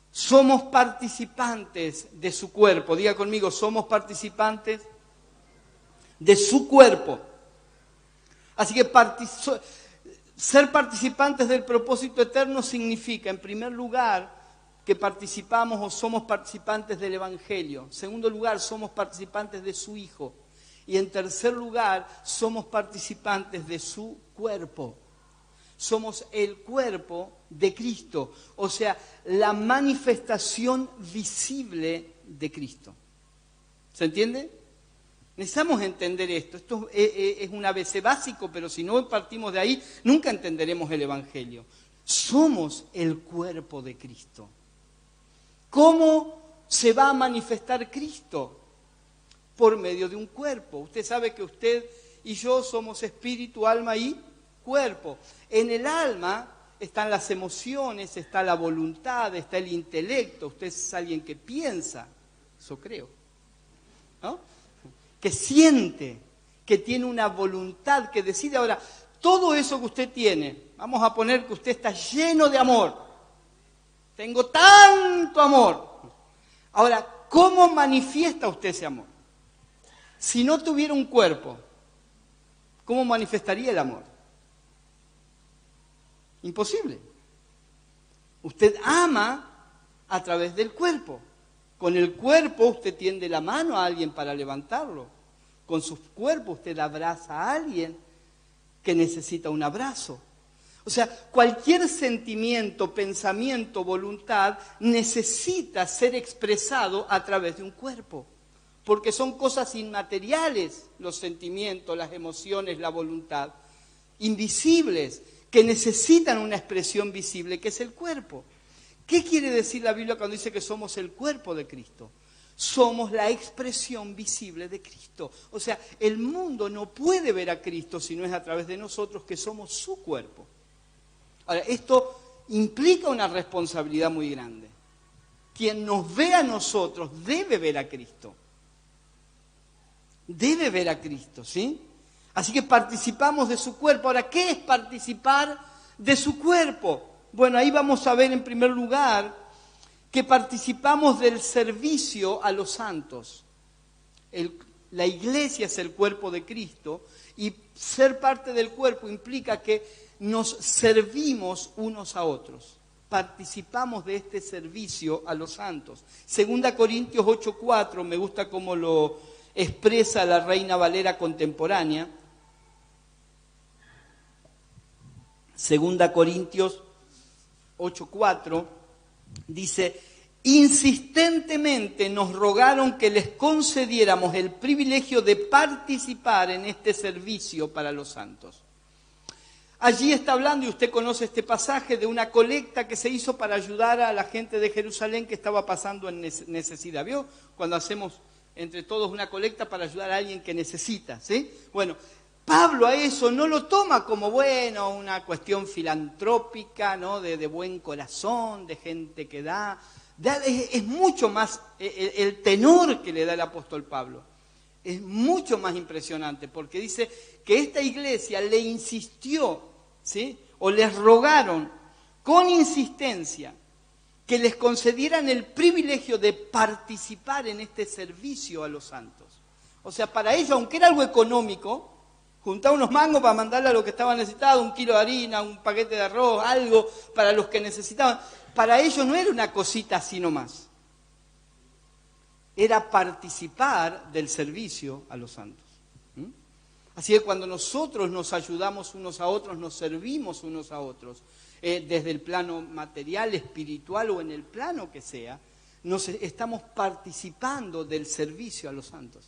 Speaker 1: somos participantes de su cuerpo. Diga conmigo, somos participantes de su cuerpo. Así que ser participantes del propósito eterno significa, en primer lugar, que participamos o somos participantes del Evangelio. En segundo lugar, somos participantes de su Hijo. Y en tercer lugar, somos participantes de su cuerpo. Somos el cuerpo de Cristo, o sea, la manifestación visible de Cristo. ¿Se entiende? Necesitamos entender esto. Esto es un ABC básico, pero si no partimos de ahí, nunca entenderemos el Evangelio. Somos el cuerpo de Cristo. ¿Cómo se va a manifestar Cristo? Por medio de un cuerpo. Usted sabe que usted y yo somos espíritu, alma y cuerpo. En el alma están las emociones, está la voluntad, está el intelecto. Usted es alguien que piensa, eso creo, ¿no? Que siente, que tiene una voluntad, que decide. Ahora, todo eso que usted tiene, vamos a poner que usted está lleno de amor. Tengo tanto amor. Ahora, ¿cómo manifiesta usted ese amor? Si no tuviera un cuerpo, ¿cómo manifestaría el amor? Imposible. Usted ama a través del cuerpo. Con el cuerpo usted tiende la mano a alguien para levantarlo. Con su cuerpo usted abraza a alguien que necesita un abrazo. O sea, cualquier sentimiento, pensamiento, voluntad necesita ser expresado a través de un cuerpo. Porque son cosas inmateriales, los sentimientos, las emociones, la voluntad, invisibles, que necesitan una expresión visible, que es el cuerpo. ¿Qué quiere decir la Biblia cuando dice que somos el cuerpo de Cristo? Somos la expresión visible de Cristo. O sea, el mundo no puede ver a Cristo si no es a través de nosotros, que somos su cuerpo. Ahora, esto implica una responsabilidad muy grande. Quien nos ve a nosotros debe ver a Cristo. Debe ver a Cristo, ¿sí? Así que participamos de su cuerpo. Ahora, ¿qué es participar de su cuerpo? Bueno, ahí vamos a ver en primer lugar que participamos del servicio a los santos. La iglesia es el cuerpo de Cristo y ser parte del cuerpo implica que nos servimos unos a otros. Participamos de este servicio a los santos. 2 Corintios 8:4, me gusta cómo lo expresa la Reina Valera contemporánea. 2 Corintios 8:4 dice: insistentemente nos rogaron que les concediéramos el privilegio de participar en este servicio para los santos. Allí está hablando, y usted conoce este pasaje, de una colecta que se hizo para ayudar a la gente de Jerusalén que estaba pasando en necesidad. ¿Vio? Cuando hacemos entre todos una colecta para ayudar a alguien que necesita, ¿sí? Bueno, Pablo a eso no lo toma como, bueno, una cuestión filantrópica, ¿no? De buen corazón, de gente que da. Es mucho más el tenor que le da el apóstol Pablo. Es mucho más impresionante, porque dice que esta iglesia le insistió, ¿sí? O les rogaron con insistencia que les concedieran el privilegio de participar en este servicio a los santos. O sea, para ellos, aunque era algo económico, juntar unos mangos para mandarle a lo que estaba necesitado, 1 kilo de harina, un paquete de arroz, algo para los que necesitaban, para ellos no era una cosita así nomás. Era participar del servicio a los santos. Así que cuando nosotros nos ayudamos unos a otros, nos servimos unos a otros, desde el plano material, espiritual o en el plano que sea, nos estamos participando del servicio a los santos.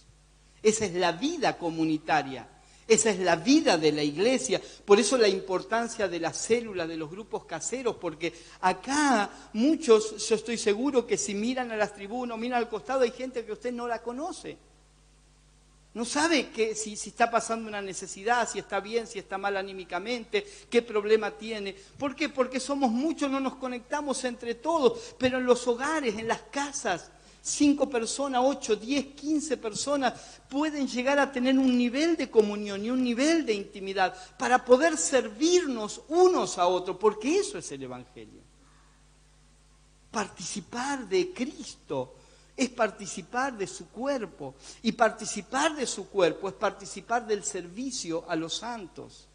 Speaker 1: Esa es la vida comunitaria, esa es la vida de la iglesia. Por eso la importancia de las células, de los grupos caseros, porque acá muchos, yo estoy seguro que si miran a las tribunas, miran al costado, hay gente que usted no la conoce. No sabe si está pasando una necesidad, si está bien, si está mal anímicamente, qué problema tiene. ¿Por qué? Porque somos muchos, no nos conectamos entre todos, pero en los hogares, en las casas, 5 personas, 8, 10, 15 personas pueden llegar a tener un nivel de comunión y un nivel de intimidad para poder servirnos unos a otros, porque eso es el Evangelio. Participar de Cristo es participar de su cuerpo, y participar de su cuerpo es participar del servicio a los santos.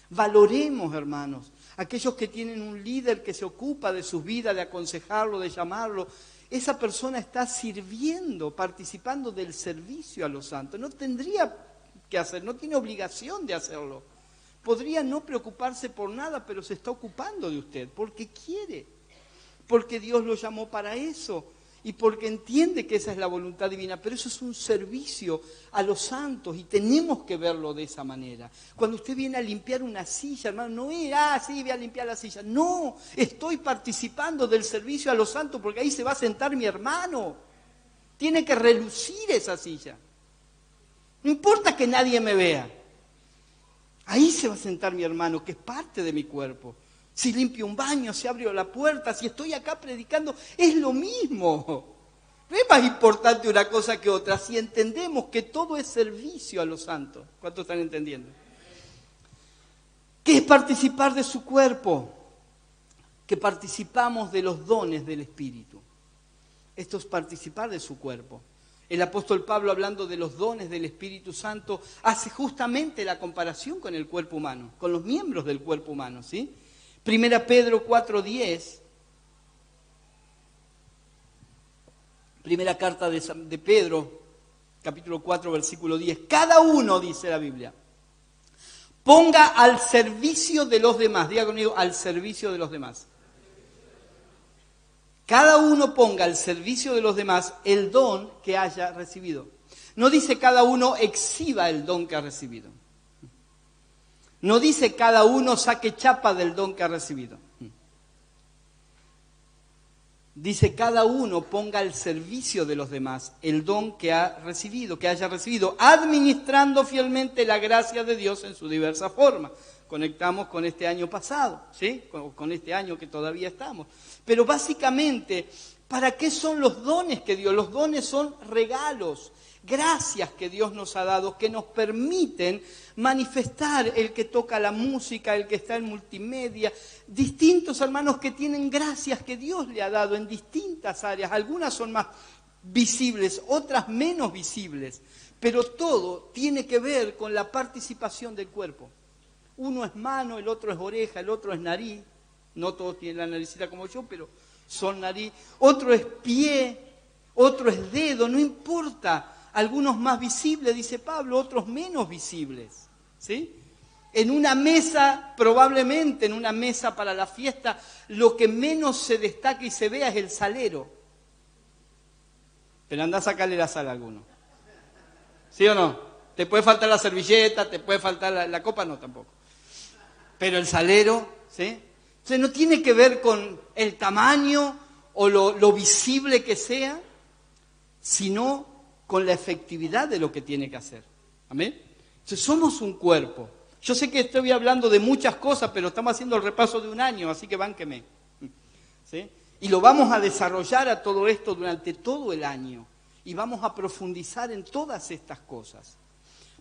Speaker 1: Valoremos, hermanos, aquellos que tienen un líder que se ocupa de sus vidas, de aconsejarlo, de llamarlo. Esa persona está sirviendo, participando del servicio a los santos. No tendría que hacer, no tiene obligación de hacerlo. Podría no preocuparse por nada, pero se está ocupando de usted, porque quiere, porque Dios lo llamó para eso. Y porque entiende que esa es la voluntad divina, pero eso es un servicio a los santos y tenemos que verlo de esa manera. Cuando usted viene a limpiar una silla, hermano, no es, sí, voy a limpiar la silla. No, estoy participando del servicio a los santos porque ahí se va a sentar mi hermano. Tiene que relucir esa silla. No importa que nadie me vea. Ahí se va a sentar mi hermano, que es parte de mi cuerpo. Si limpio un baño, si abro la puerta, si estoy acá predicando, es lo mismo. No es más importante una cosa que otra si entendemos que todo es servicio a los santos. ¿Cuántos están entendiendo? ¿Qué es participar de su cuerpo? Que participamos de los dones del Espíritu. Esto es participar de su cuerpo. El apóstol Pablo, hablando de los dones del Espíritu Santo, hace justamente la comparación con el cuerpo humano, con los miembros del cuerpo humano, ¿sí? 1 Pedro 4:10, primera carta de Pedro, capítulo 4, versículo 10. Cada uno, dice la Biblia, ponga al servicio de los demás, diga conmigo, al servicio de los demás. Cada uno ponga al servicio de los demás el don que haya recibido. No dice cada uno exhiba el don que ha recibido. No dice cada uno saque chapa del don que ha recibido. Dice cada uno ponga al servicio de los demás el don que ha recibido, que haya recibido, administrando fielmente la gracia de Dios en su diversa forma. Conectamos con este año pasado, ¿sí? Con este año que todavía estamos. Pero básicamente, ¿para qué son los dones que Dios? Los dones son regalos, gracias que Dios nos ha dado, que nos permiten manifestar el que toca la música, el que está en multimedia, distintos hermanos que tienen gracias que Dios le ha dado en distintas áreas. Algunas son más visibles, otras menos visibles, pero todo tiene que ver con la participación del cuerpo. Uno es mano, el otro es oreja, el otro es nariz, no todos tienen la naricita como yo, pero son nariz, otro es pie, otro es dedo, no importa. Algunos más visibles, dice Pablo, otros menos visibles, ¿sí? En una mesa, probablemente en una mesa para la fiesta, lo que menos se destaca y se vea es el salero. Pero anda a sacarle la sal a alguno. ¿Sí o no? Te puede faltar la servilleta, te puede faltar la copa, no tampoco. pero el salero, ¿sí? Entonces no tiene que ver con el tamaño o lo visible que sea, sino con la efectividad de lo que tiene que hacer. ¿Amén? Entonces somos un cuerpo. Yo sé que estoy hablando de muchas cosas, pero estamos haciendo el repaso de un año, así que bánqueme. ¿Sí? Y lo vamos a desarrollar a todo esto durante todo el año. Y vamos a profundizar en todas estas cosas.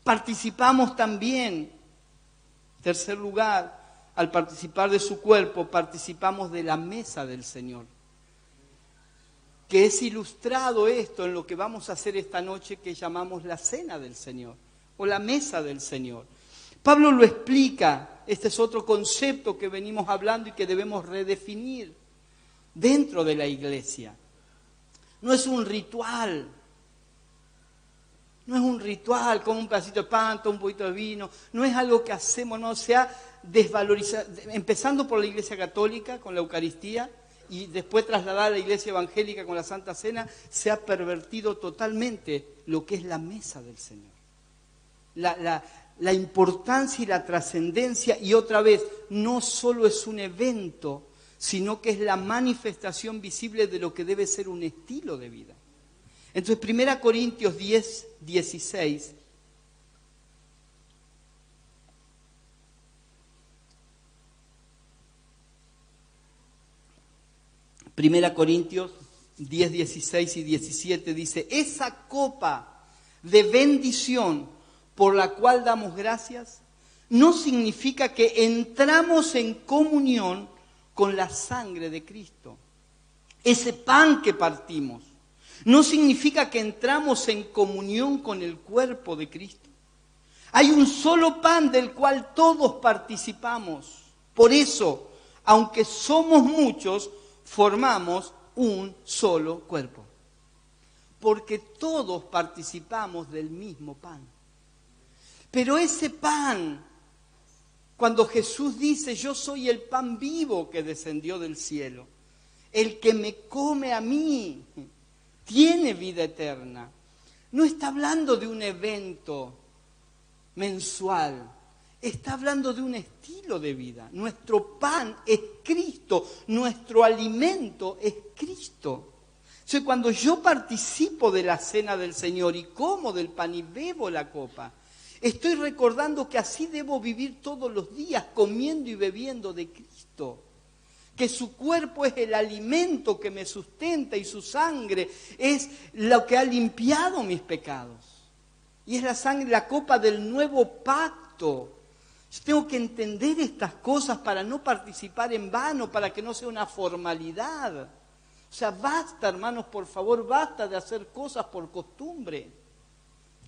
Speaker 1: Participamos también, en tercer lugar, al participar de su cuerpo, participamos de la mesa del Señor. Que es ilustrado esto en lo que vamos a hacer esta noche que llamamos la cena del Señor o la mesa del Señor. Pablo lo explica, este es otro concepto que venimos hablando y que debemos redefinir dentro de la iglesia. No es un ritual, como un pedacito de pan, un poquito de vino, no es algo que hacemos, no, se ha desvalorizado, empezando por la Iglesia Católica con la Eucaristía, y después trasladada a la Iglesia Evangélica con la Santa Cena, se ha pervertido totalmente lo que es la mesa del Señor. La importancia y la trascendencia, y otra vez, no solo es un evento, sino que es la manifestación visible de lo que debe ser un estilo de vida. Entonces, 1 Corintios 10, 16... 1 Corintios 10, 16 y 17 dice, esa copa de bendición por la cual damos gracias, no significa que entramos en comunión con la sangre de Cristo. Ese pan que partimos, no significa que entramos en comunión con el cuerpo de Cristo. Hay un solo pan del cual todos participamos. Por eso, aunque somos muchos, formamos un solo cuerpo. Porque todos participamos del mismo pan. Pero ese pan, cuando Jesús dice, yo soy el pan vivo que descendió del cielo, el que me come a mí tiene vida eterna. No está hablando de un evento mensual, está hablando de un estilo de vida. Nuestro pan es Cristo, nuestro alimento es Cristo. Entonces, cuando yo participo de la cena del Señor y como del pan y bebo la copa, estoy recordando que así debo vivir todos los días, comiendo y bebiendo de Cristo. Que su cuerpo es el alimento que me sustenta y su sangre es lo que ha limpiado mis pecados. Y es la sangre, la copa del nuevo pacto. Yo tengo que entender estas cosas para no participar en vano, para que no sea una formalidad. O sea, basta, hermanos, por favor, basta de hacer cosas por costumbre.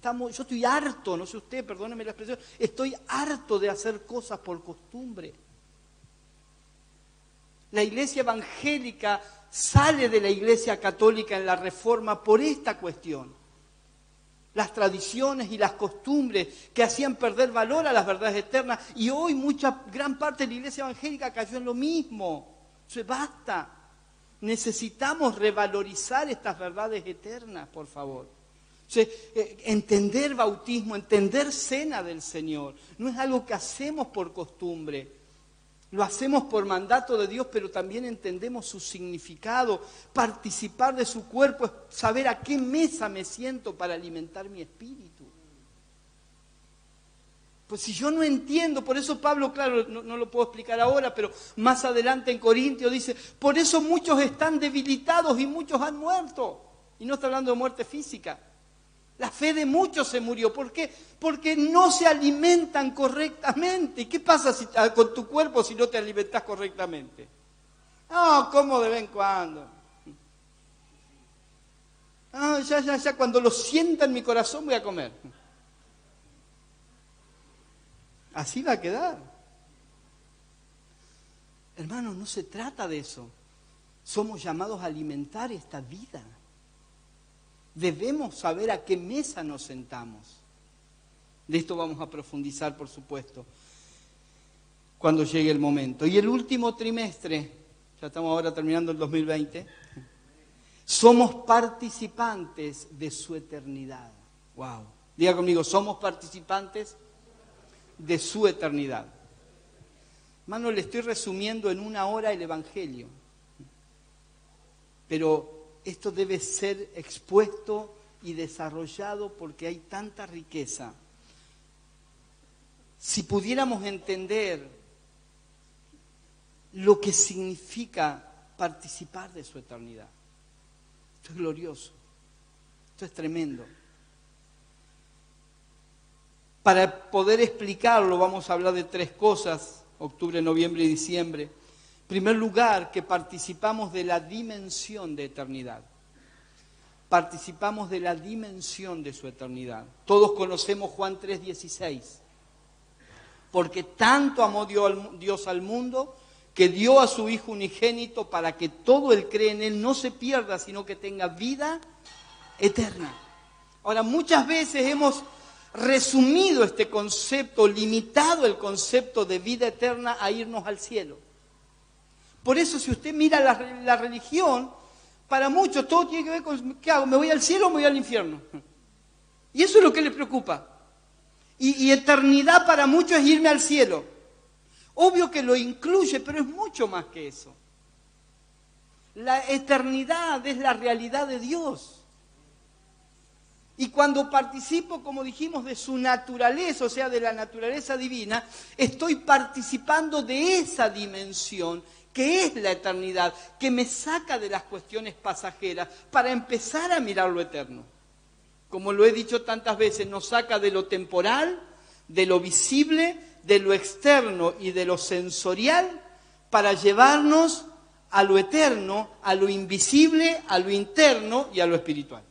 Speaker 1: Yo estoy harto, no sé usted, perdóneme la expresión, estoy harto de hacer cosas por costumbre. La iglesia evangélica sale de la iglesia católica en la Reforma por esta cuestión. Las tradiciones y las costumbres que hacían perder valor a las verdades eternas. Y hoy gran parte de la iglesia evangélica cayó en lo mismo. Entonces, basta. Necesitamos revalorizar estas verdades eternas, por favor. Entonces, entender bautismo, entender cena del Señor, no es algo que hacemos por costumbre. Lo hacemos por mandato de Dios, pero también entendemos su significado. Participar de su cuerpo es saber a qué mesa me siento para alimentar mi espíritu. Pues si yo no entiendo, por eso Pablo, claro, no lo puedo explicar ahora, pero más adelante en Corintios dice, por eso muchos están debilitados y muchos han muerto. Y no está hablando de muerte física. La fe de muchos se murió. ¿Por qué? Porque no se alimentan correctamente. ¿Y qué pasa con tu cuerpo si no te alimentas correctamente? No, como de vez en cuando. Ah, ya, cuando lo sienta en mi corazón voy a comer. Así va a quedar. Hermanos, no se trata de eso. Somos llamados a alimentar esta vida. Debemos saber a qué mesa nos sentamos. De esto vamos a profundizar, por supuesto, cuando llegue el momento. Y el último trimestre, ya estamos ahora terminando el 2020, somos participantes de su eternidad. Wow. Diga conmigo, somos participantes de su eternidad. Hermano, le estoy resumiendo en 1 hora el Evangelio. Pero esto debe ser expuesto y desarrollado porque hay tanta riqueza. Si pudiéramos entender lo que significa participar de su eternidad. Esto es glorioso. Esto es tremendo. Para poder explicarlo vamos a hablar de 3 cosas, octubre, noviembre y diciembre. En primer lugar, que participamos de la dimensión de eternidad. Participamos de la dimensión de su eternidad. Todos conocemos Juan 3:16. Porque tanto amó Dios al mundo que dio a su Hijo unigénito para que todo el que cree en Él no se pierda, sino que tenga vida eterna. Ahora, muchas veces hemos resumido este concepto, limitado el concepto de vida eterna a irnos al cielo. Por eso, si usted mira la religión, para muchos todo tiene que ver con ¿qué hago? ¿Me voy al cielo o me voy al infierno? Y eso es lo que les preocupa. Y eternidad para muchos es irme al cielo. Obvio que lo incluye, pero es mucho más que eso. La eternidad es la realidad de Dios. Y cuando participo, como dijimos, de su naturaleza, o sea, de la naturaleza divina, estoy participando de esa dimensión que es la eternidad, que me saca de las cuestiones pasajeras para empezar a mirar lo eterno. Como lo he dicho tantas veces, nos saca de lo temporal, de lo visible, de lo externo y de lo sensorial para llevarnos a lo eterno, a lo invisible, a lo interno y a lo espiritual.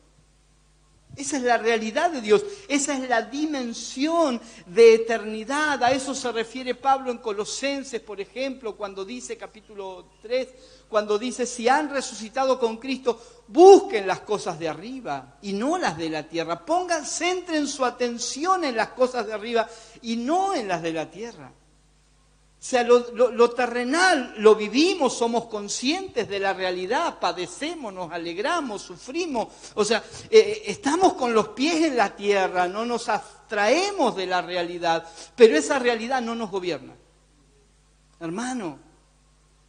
Speaker 1: Esa es la realidad de Dios, esa es la dimensión de eternidad. A eso se refiere Pablo en Colosenses, por ejemplo, cuando dice, capítulo 3, cuando dice, si han resucitado con Cristo, busquen las cosas de arriba y no las de la tierra. Centren su atención en las cosas de arriba y no en las de la tierra. O sea, lo terrenal lo vivimos, somos conscientes de la realidad, padecemos, nos alegramos, sufrimos. O sea, estamos con los pies en la tierra, no nos abstraemos de la realidad, pero esa realidad no nos gobierna. Hermano,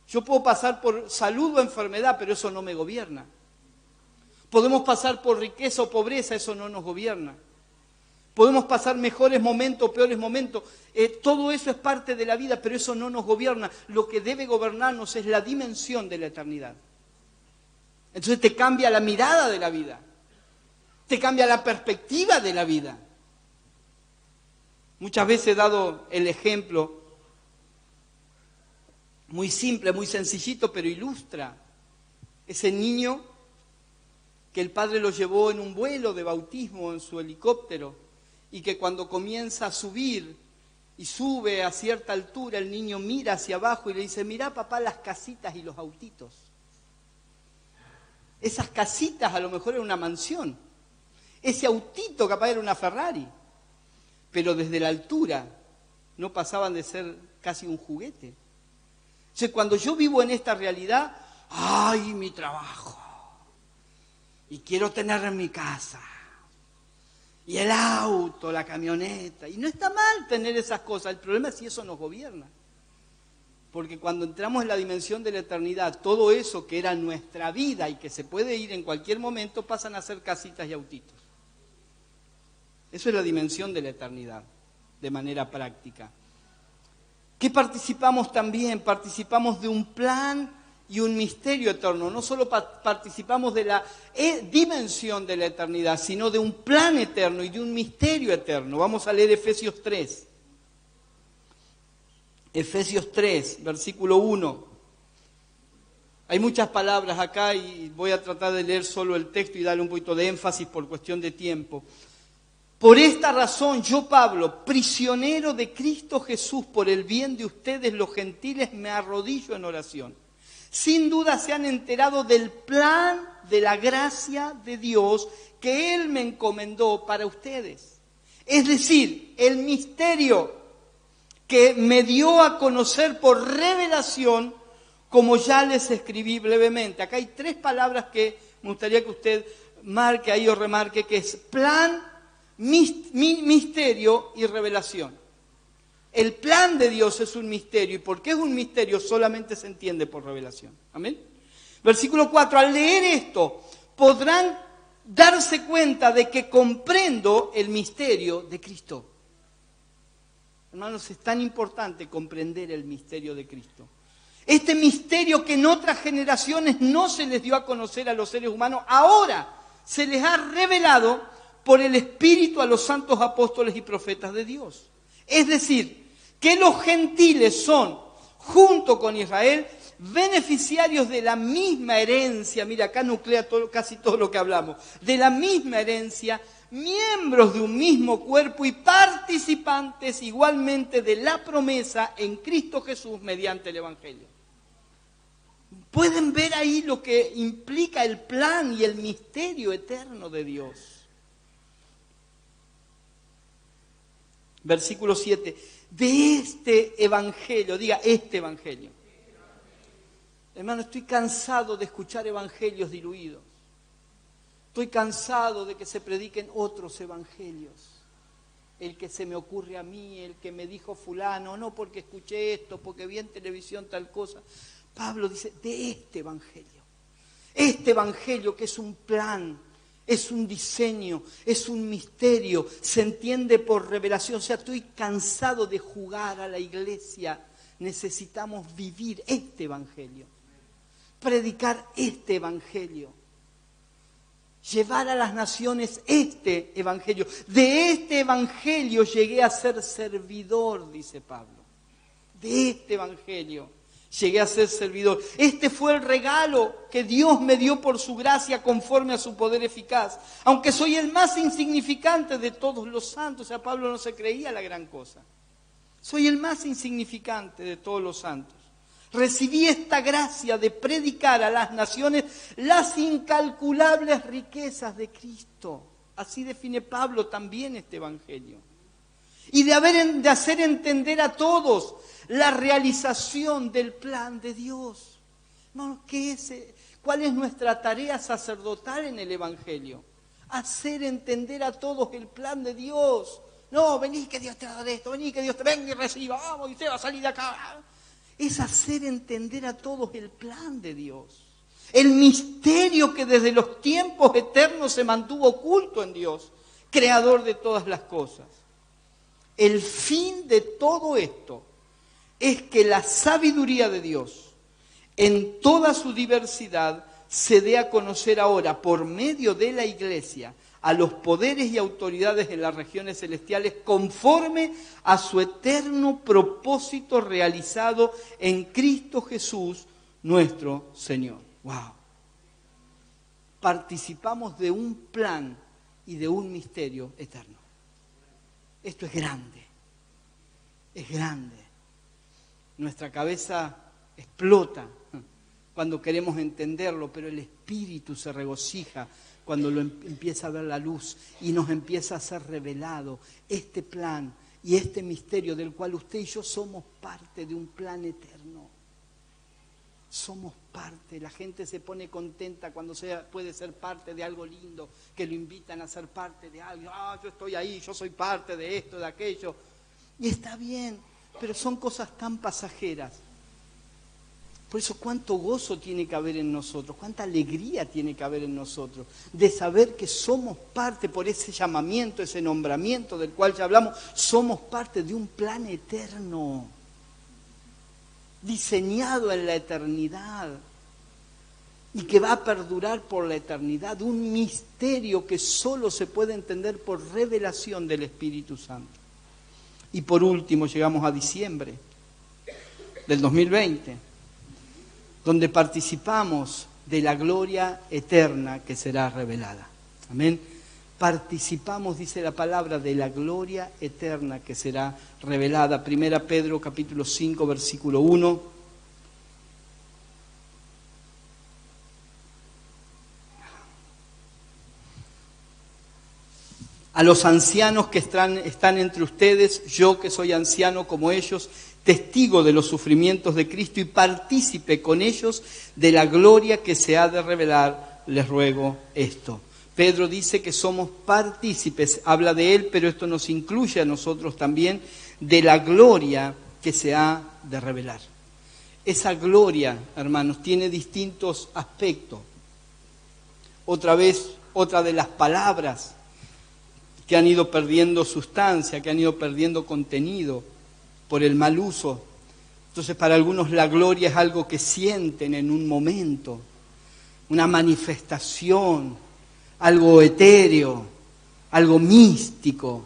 Speaker 1: yo puedo pasar por salud o enfermedad, pero eso no me gobierna. Podemos pasar por riqueza o pobreza, eso no nos gobierna. Podemos pasar mejores momentos o peores momentos. Todo eso es parte de la vida, pero eso no nos gobierna. Lo que debe gobernarnos es la dimensión de la eternidad. Entonces te cambia la mirada de la vida. Te cambia la perspectiva de la vida. Muchas veces he dado el ejemplo muy simple, muy sencillito, pero ilustra. Ese niño que el padre lo llevó en un vuelo de bautismo en su helicóptero, y que cuando comienza a subir y sube a cierta altura, el niño mira hacia abajo y le dice, mirá papá las casitas y los autitos. Esas casitas a lo mejor era una mansión, ese autito capaz era una Ferrari, pero desde la altura no pasaban de ser casi un juguete. O sea, cuando yo vivo en esta realidad, ¡ay, mi trabajo! Y quiero tener en mi casa. Y el auto, la camioneta. Y no está mal tener esas cosas. El problema es si eso nos gobierna. Porque cuando entramos en la dimensión de la eternidad, todo eso que era nuestra vida y que se puede ir en cualquier momento, pasan a ser casitas y autitos. Eso es la dimensión de la eternidad, de manera práctica. ¿Qué participamos también? Participamos de un plan y un misterio eterno. No solo participamos de la dimensión de la eternidad, sino de un plan eterno y de un misterio eterno. Vamos a leer Efesios 3. Efesios 3, versículo 1. Hay muchas palabras acá y voy a tratar de leer solo el texto y darle un poquito de énfasis por cuestión de tiempo. Por esta razón, yo, Pablo, prisionero de Cristo Jesús, por el bien de ustedes los gentiles, me arrodillo en oración. Sin duda se han enterado del plan de la gracia de Dios que Él me encomendó para ustedes. Es decir, el misterio que me dio a conocer por revelación, como ya les escribí brevemente. Acá hay 3 palabras que me gustaría que usted marque ahí o remarque, que es plan, misterio y revelación. El plan de Dios es un misterio, y porque es un misterio solamente se entiende por revelación. Amén. Versículo 4, al leer esto podrán darse cuenta de que comprendo el misterio de Cristo. Hermanos, es tan importante comprender el misterio de Cristo. Este misterio que en otras generaciones no se les dio a conocer a los seres humanos, ahora se les ha revelado por el Espíritu a los santos apóstoles y profetas de Dios. Es decir, que los gentiles son, junto con Israel, beneficiarios de la misma herencia. Mira, acá nuclea casi todo lo que hablamos. De la misma herencia, miembros de un mismo cuerpo y participantes igualmente de la promesa en Cristo Jesús mediante el Evangelio. Pueden ver ahí lo que implica el plan y el misterio eterno de Dios. Versículo 7. De este evangelio, diga este evangelio. Hermano, estoy cansado de escuchar evangelios diluidos. Estoy cansado de que se prediquen otros evangelios. El que se me ocurre a mí, el que me dijo fulano, no porque escuché esto, porque vi en televisión tal cosa. Pablo dice, de este evangelio que es un plan, es un diseño, es un misterio, se entiende por revelación. O sea, estoy cansado de jugar a la iglesia. Necesitamos vivir este evangelio, predicar este evangelio, llevar a las naciones este evangelio. De este evangelio llegué a ser servidor, dice Pablo. De este evangelio llegué a ser servidor. Este fue el regalo que Dios me dio por su gracia conforme a su poder eficaz. Aunque soy el más insignificante de todos los santos. O sea, Pablo no se creía la gran cosa. Soy el más insignificante de todos los santos. Recibí esta gracia de predicar a las naciones las incalculables riquezas de Cristo. Así define Pablo también este evangelio. Y de hacer entender a todos la realización del plan de Dios. No, ¿cuál es nuestra tarea sacerdotal en el evangelio? Hacer entender a todos el plan de Dios. No, vení que Dios te va a dar esto, vení que Dios te venga y reciba, vamos, y usted va a salir de acá. Es hacer entender a todos el plan de Dios. El misterio que desde los tiempos eternos se mantuvo oculto en Dios, creador de todas las cosas. El fin de todo esto es que la sabiduría de Dios, en toda su diversidad, se dé a conocer ahora por medio de la Iglesia a los poderes y autoridades de las regiones celestiales conforme a su eterno propósito realizado en Cristo Jesús, nuestro Señor. ¡Wow! Participamos de un plan y de un misterio eterno. Esto es grande, es grande. Nuestra cabeza explota cuando queremos entenderlo, pero el Espíritu se regocija cuando lo empieza a ver la luz y nos empieza a ser revelado este plan y este misterio del cual usted y yo somos parte de un plan eterno. Somos parte. La gente se pone contenta cuando puede ser parte de algo lindo, que lo invitan a ser parte de algo. Yo estoy ahí, yo soy parte de esto, de aquello. Y está bien, pero son cosas tan pasajeras. Por eso, cuánto gozo tiene que haber en nosotros, cuánta alegría tiene que haber en nosotros, de saber que somos parte, por ese llamamiento, ese nombramiento del cual ya hablamos, somos parte de un plan eterno, diseñado en la eternidad, y que va a perdurar por la eternidad, un misterio que solo se puede entender por revelación del Espíritu Santo. Y por último, llegamos a diciembre del 2020, donde participamos de la gloria eterna que será revelada. Amén. Participamos, dice la palabra, de la gloria eterna que será revelada. 1 Pedro capítulo 5, versículo 1. A los ancianos que están entre ustedes, yo que soy anciano como ellos, testigo de los sufrimientos de Cristo y partícipe con ellos de la gloria que se ha de revelar, les ruego esto. Pedro dice que somos partícipes, habla de él, pero esto nos incluye a nosotros también, de la gloria que se ha de revelar. Esa gloria, hermanos, tiene distintos aspectos. Otra de las palabras que han ido perdiendo sustancia, que han ido perdiendo contenido por el mal uso. Entonces, para algunos la gloria es algo que sienten en un momento, una manifestación, algo etéreo, algo místico.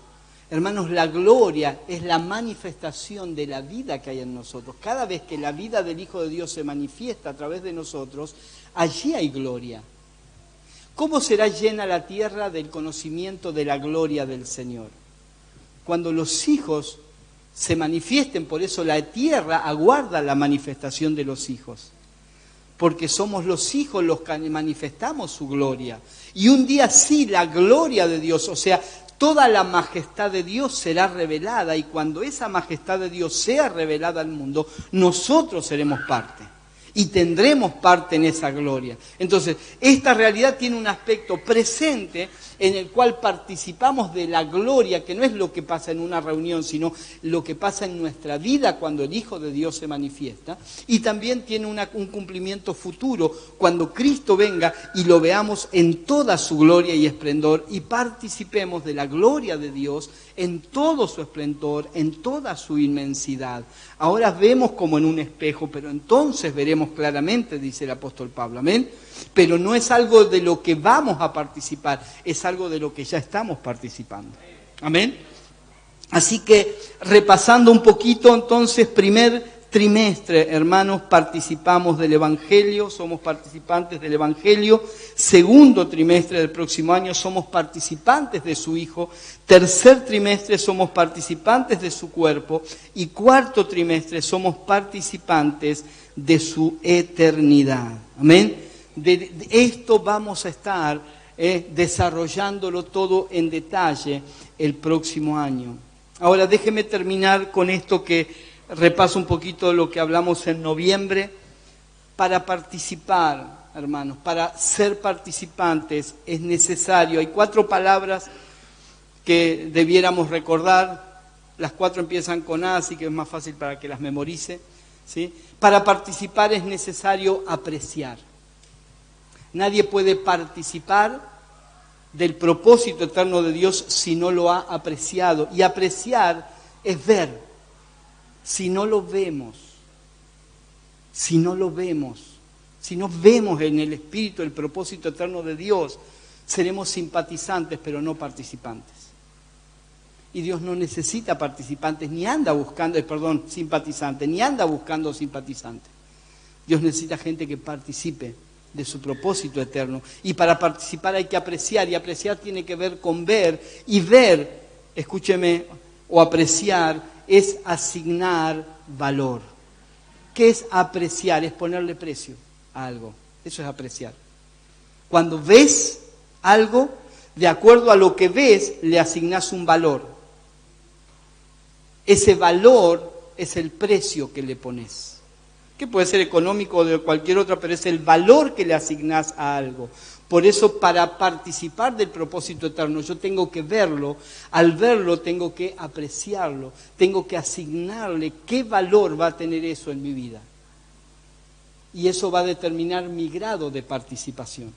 Speaker 1: Hermanos, la gloria es la manifestación de la vida que hay en nosotros. Cada vez que la vida del Hijo de Dios se manifiesta a través de nosotros, allí hay gloria. ¿Cómo será llena la tierra del conocimiento de la gloria del Señor? Cuando los hijos se manifiesten, por eso la tierra aguarda la manifestación de los hijos. Porque somos los hijos los que manifestamos su gloria. Y un día sí, la gloria de Dios, o sea, toda la majestad de Dios será revelada. Y cuando esa majestad de Dios sea revelada al mundo, nosotros seremos parte. Y tendremos parte en esa gloria. Entonces, esta realidad tiene un aspecto presente en el cual participamos de la gloria, que no es lo que pasa en una reunión, sino lo que pasa en nuestra vida cuando el Hijo de Dios se manifiesta. Y también tiene un cumplimiento futuro, cuando Cristo venga y lo veamos en toda su gloria y esplendor y participemos de la gloria de Dios en todo su esplendor, en toda su inmensidad. Ahora vemos como en un espejo, pero entonces veremos claramente, dice el apóstol Pablo, amén. Pero no es algo de lo que vamos a participar, es algo de lo que ya estamos participando, amén. Así que, repasando un poquito, entonces, primer trimestre, hermanos, participamos del Evangelio, somos participantes del Evangelio. Segundo trimestre del próximo año somos participantes de su Hijo. Tercer trimestre somos participantes de su cuerpo. Y cuarto trimestre somos participantes de su eternidad. Amén. De esto vamos a estar desarrollándolo todo en detalle el próximo año. Ahora déjeme terminar con esto que repaso un poquito lo que hablamos en noviembre. Para participar, hermanos, para ser participantes es necesario. Hay 4 palabras que debiéramos recordar. Las 4 empiezan con A, así que es más fácil para que las memorice, ¿sí? Para participar es necesario apreciar. Nadie puede participar del propósito eterno de Dios si no lo ha apreciado. Y apreciar es ver. Si no lo vemos, si no vemos en el Espíritu el propósito eterno de Dios, seremos simpatizantes pero no participantes. Y Dios no necesita participantes, ni anda buscando, simpatizantes, ni anda buscando simpatizantes. Dios necesita gente que participe de su propósito eterno. Y para participar hay que apreciar, y apreciar tiene que ver con ver, y ver, escúcheme, o apreciar es asignar valor. ¿Qué es apreciar? Es ponerle precio a algo. Eso es apreciar. Cuando ves algo, de acuerdo a lo que ves, le asignas un valor. Ese valor es el precio que le pones. Que puede ser económico o de cualquier otra, pero es el valor que le asignas a algo. Por eso, para participar del propósito eterno, yo tengo que verlo. Al verlo, tengo que apreciarlo. Tengo que asignarle qué valor va a tener eso en mi vida. Y eso va a determinar mi grado de participación.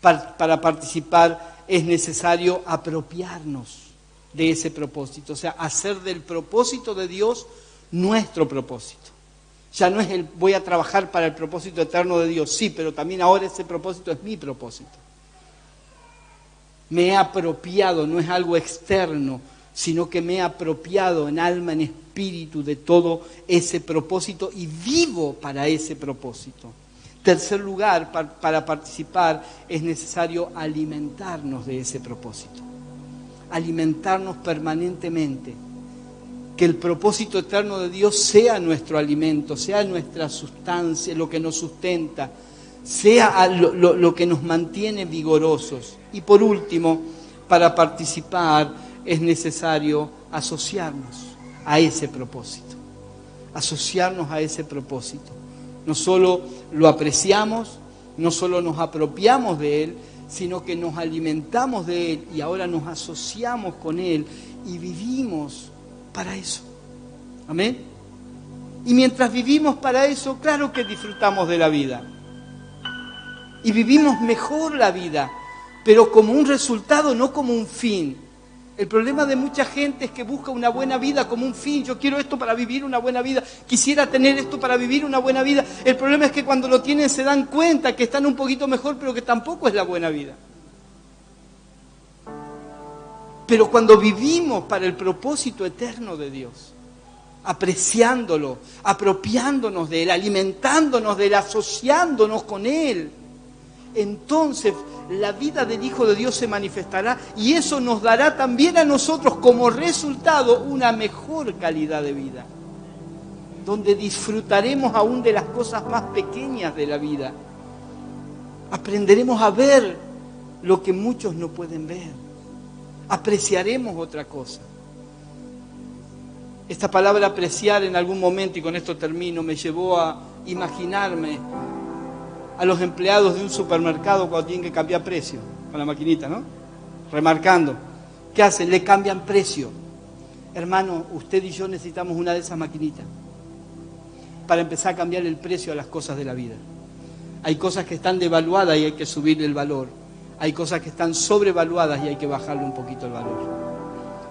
Speaker 1: Para participar es necesario apropiarnos de ese propósito. O sea, hacer del propósito de Dios nuestro propósito. Ya no es voy a trabajar para el propósito eterno de Dios, sí, pero también ahora ese propósito es mi propósito. Me he apropiado, no es algo externo, sino que me he apropiado en alma, en espíritu de todo ese propósito y vivo para ese propósito. Tercer lugar, para participar es necesario alimentarnos de ese propósito. Alimentarnos permanentemente. Que el propósito eterno de Dios sea nuestro alimento, sea nuestra sustancia, lo que nos sustenta, sea lo que nos mantiene vigorosos. Y por último, para participar es necesario asociarnos a ese propósito. Asociarnos a ese propósito. No solo lo apreciamos, no solo nos apropiamos de él, sino que nos alimentamos de Él y ahora nos asociamos con Él y vivimos para eso. Amén. Y mientras vivimos para eso, claro que disfrutamos de la vida. Y vivimos mejor la vida, pero como un resultado, no como un fin. El problema de mucha gente es que busca una buena vida como un fin. Yo quiero esto para vivir una buena vida. Quisiera tener esto para vivir una buena vida. El problema es que cuando lo tienen se dan cuenta que están un poquito mejor, pero que tampoco es la buena vida. Pero cuando vivimos para el propósito eterno de Dios, apreciándolo, apropiándonos de Él, alimentándonos de Él, asociándonos con Él, entonces la vida del Hijo de Dios se manifestará y eso nos dará también a nosotros como resultado una mejor calidad de vida, donde disfrutaremos aún de las cosas más pequeñas de la vida. Aprenderemos a ver lo que muchos no pueden ver. Apreciaremos otra cosa. Esta palabra apreciar en algún momento, y con esto termino, me llevó a imaginarme a los empleados de un supermercado cuando tienen que cambiar precio, con la maquinita, ¿no? Remarcando. ¿Qué hacen? Le cambian precio. Hermano, usted y yo necesitamos una de esas maquinitas para empezar a cambiar el precio a las cosas de la vida. Hay cosas que están devaluadas y hay que subirle el valor. Hay cosas que están sobrevaluadas y hay que bajarle un poquito el valor.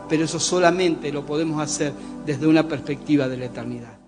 Speaker 1: Pero eso solamente lo podemos hacer desde una perspectiva de la eternidad.